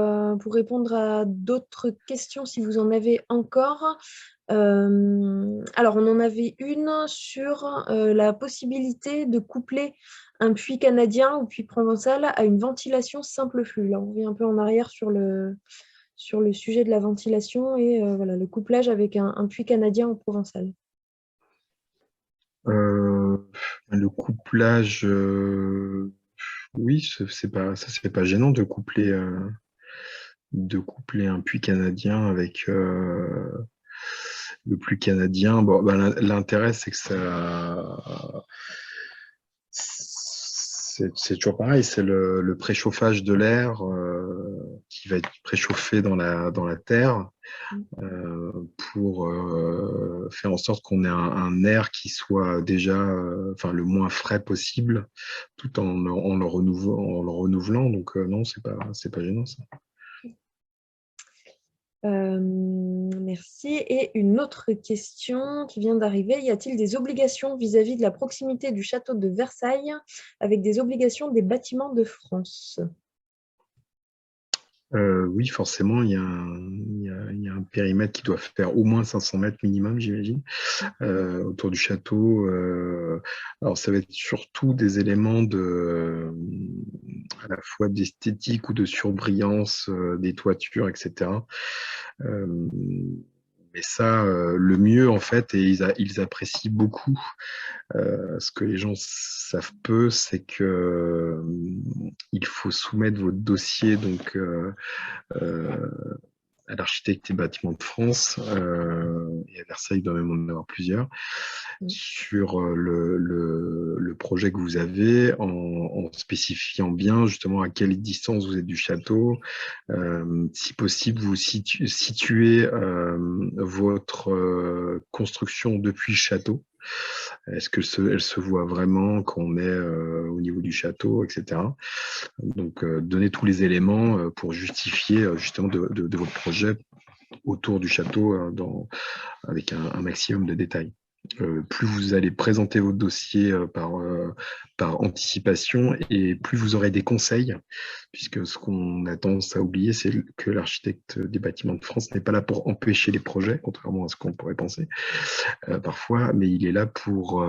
A: répondre à d'autres questions si vous en avez encore. Alors, on en avait une sur la possibilité de coupler un puits canadien ou puits provençal à une ventilation simple flux. Là, on revient un peu en arrière sur le sujet de la ventilation et voilà, le couplage avec un puits canadien ou provençal.
B: Le couplage, Oui, c'est pas gênant de coupler un puits canadien avec le plus canadien. Bon, bah, l'intérêt, c'est que c'est toujours pareil, c'est le préchauffage de l'air qui va être préchauffé dans la terre euh, pour faire en sorte qu'on ait un air qui soit déjà enfin, le moins frais possible, tout en le renouvelant. Donc non, c'est pas gênant ça.
A: Merci. Et une autre question qui vient d'arriver. Y a-t-il des obligations vis-à-vis de la proximité du château de Versailles avec des obligations des bâtiments de France?
B: Oui, forcément, il y a un périmètre qui doit faire au moins 500 mètres minimum, j'imagine, autour du château. Alors, ça va être surtout des éléments à la fois d'esthétique ou de surbrillance des toitures, etc. Euh, mais ça, le mieux, en fait, et ils apprécient beaucoup, ce que les gens savent peu, c'est que il faut soumettre votre dossier donc euh, à l'architecte des bâtiments de France, et à Versailles, il doit même en avoir plusieurs, sur le projet que vous avez, en spécifiant bien justement à quelle distance vous êtes du château. Si possible, vous situez votre construction depuis le château. Est-ce elle se voit vraiment qu'on est au niveau du château, etc. Donc, donner tous les éléments pour justifier justement de votre projet autour du château avec un maximum de détails. Plus vous allez présenter votre dossier par anticipation et plus vous aurez des conseils, puisque ce qu'on a tendance à oublier, c'est que l'architecte des bâtiments de France n'est pas là pour empêcher les projets, contrairement à ce qu'on pourrait penser parfois, mais il est là pour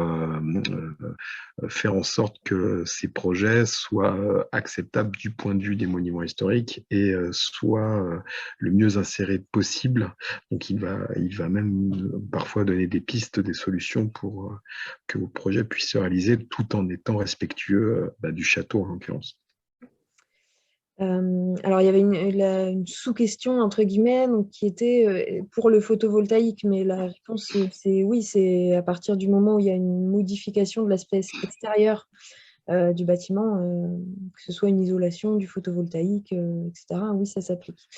B: faire en sorte que ces projets soient acceptables du point de vue des monuments historiques et soient le mieux insérés possible. Donc, il va même parfois donner des pistes, des solutions pour que vos projets puissent se réaliser tout en étant respectueux du château, en l'occurrence.
A: Alors, il y avait une sous-question, entre guillemets, donc, qui était pour le photovoltaïque, mais la réponse, c'est oui, c'est à partir du moment où il y a une modification de l'aspect extérieur du bâtiment, que ce soit une isolation, du photovoltaïque, etc. Oui, ça s'applique.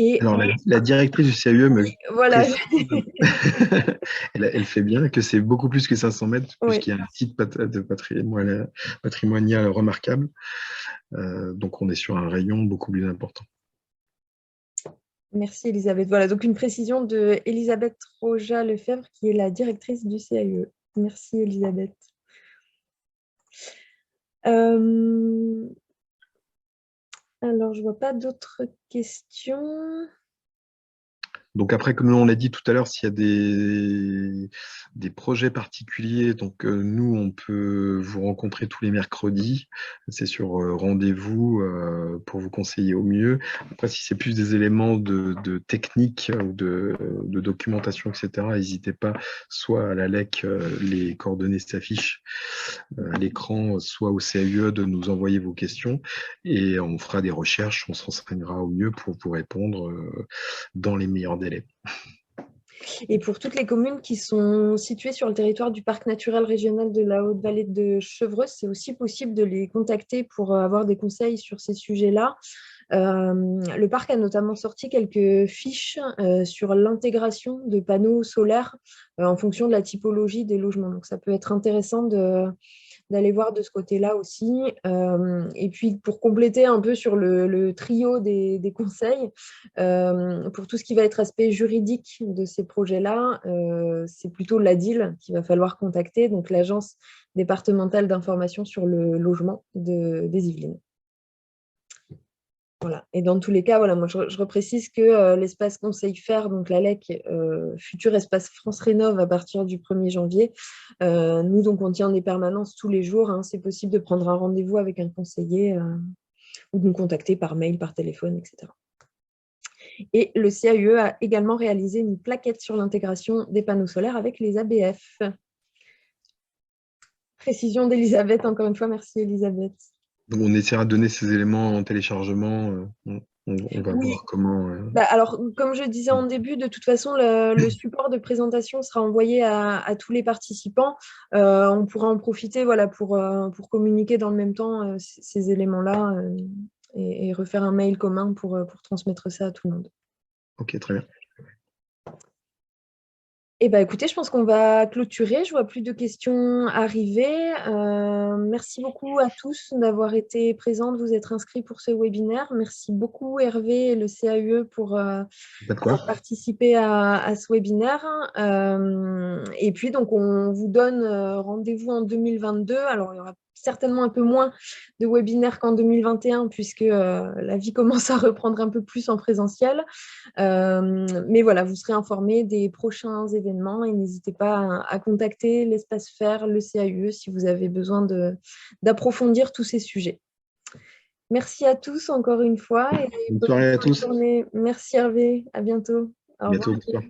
A: Et
B: Alors, la directrice du CAUE me
A: voilà.
B: précise, elle fait bien que c'est beaucoup plus que 500 mètres,
A: Oui.
B: puisqu'il y a un site patrimonial remarquable. Donc, on est sur un rayon beaucoup plus important.
A: Merci Elisabeth. Voilà, donc une précision de Elisabeth Roja-Lefebvre, qui est la directrice du CAUE. Merci Elisabeth. Alors, je ne vois pas d'autres questions.
B: Donc après, comme on l'a dit tout à l'heure, s'il y a des projets particuliers, donc nous, on peut vous rencontrer tous les mercredis. C'est sur rendez-vous pour vous conseiller au mieux. Après, si c'est plus des éléments de technique ou de documentation, etc., n'hésitez pas, soit à la LEC, les coordonnées s'affichent à l'écran, soit au CAUE de nous envoyer vos questions et on fera des recherches, on se renseignera au mieux pour vous répondre dans les meilleurs délais.
A: Et pour toutes les communes qui sont situées sur le territoire du parc naturel régional de la Haute-Vallée de Chevreuse, c'est aussi possible de les contacter pour avoir des conseils sur ces sujets-là. Le parc a notamment sorti quelques fiches sur l'intégration de panneaux solaires en fonction de la typologie des logements. Donc, ça peut être intéressant d'aller voir de ce côté-là aussi. Et puis, pour compléter un peu sur le trio des conseils, pour tout ce qui va être aspect juridique de ces projets-là, c'est plutôt l'ADIL qu'il va falloir contacter, donc l'Agence départementale d'information sur le logement des Yvelines. Voilà. Et dans tous les cas, voilà, moi je reprécise que l'espace Conseil Faire, donc la LEC, futur espace France Rénov à partir du 1er janvier, nous donc on tient des permanences tous les jours. Hein, c'est possible de prendre un rendez-vous avec un conseiller ou de nous contacter par mail, par téléphone, etc. Et le CAUE a également réalisé une plaquette sur l'intégration des panneaux solaires avec les ABF. Précision d'Elisabeth, encore une fois, merci Elisabeth.
B: Donc, on essaiera de donner ces éléments en téléchargement. On va
A: Oui,
B: voir comment.
A: bah, alors, comme je disais en début, de toute façon, le support de présentation sera envoyé à tous les participants. On pourra en profiter voilà, pour communiquer dans le même temps ces éléments-là et refaire un mail commun pour transmettre ça à tout le monde.
B: Ok, très bien.
A: Eh ben, écoutez, je pense qu'on va clôturer. Je vois plus de questions arriver. Merci beaucoup à tous d'avoir été présents, de vous être inscrits pour ce webinaire. Merci beaucoup Hervé et le CAUE pour
B: Pas de quoi.
A: participer à ce webinaire. Et puis, donc, on vous donne rendez-vous en 2022. Alors, il y aura certainement un peu moins de webinaires qu'en 2021, puisque la vie commence à reprendre un peu plus en présentiel. Mais voilà, vous serez informés des prochains événements et n'hésitez pas à contacter l'Espace Faire, le CAUE, si vous avez besoin d'approfondir tous ces sujets. Merci à tous encore une fois et
B: Bonne
A: bonne
B: soirée à
A: fin de
B: tous.
A: journée. Merci Hervé, à bientôt.
B: À
A: Au revoir.
B: bientôt. Bonsoir.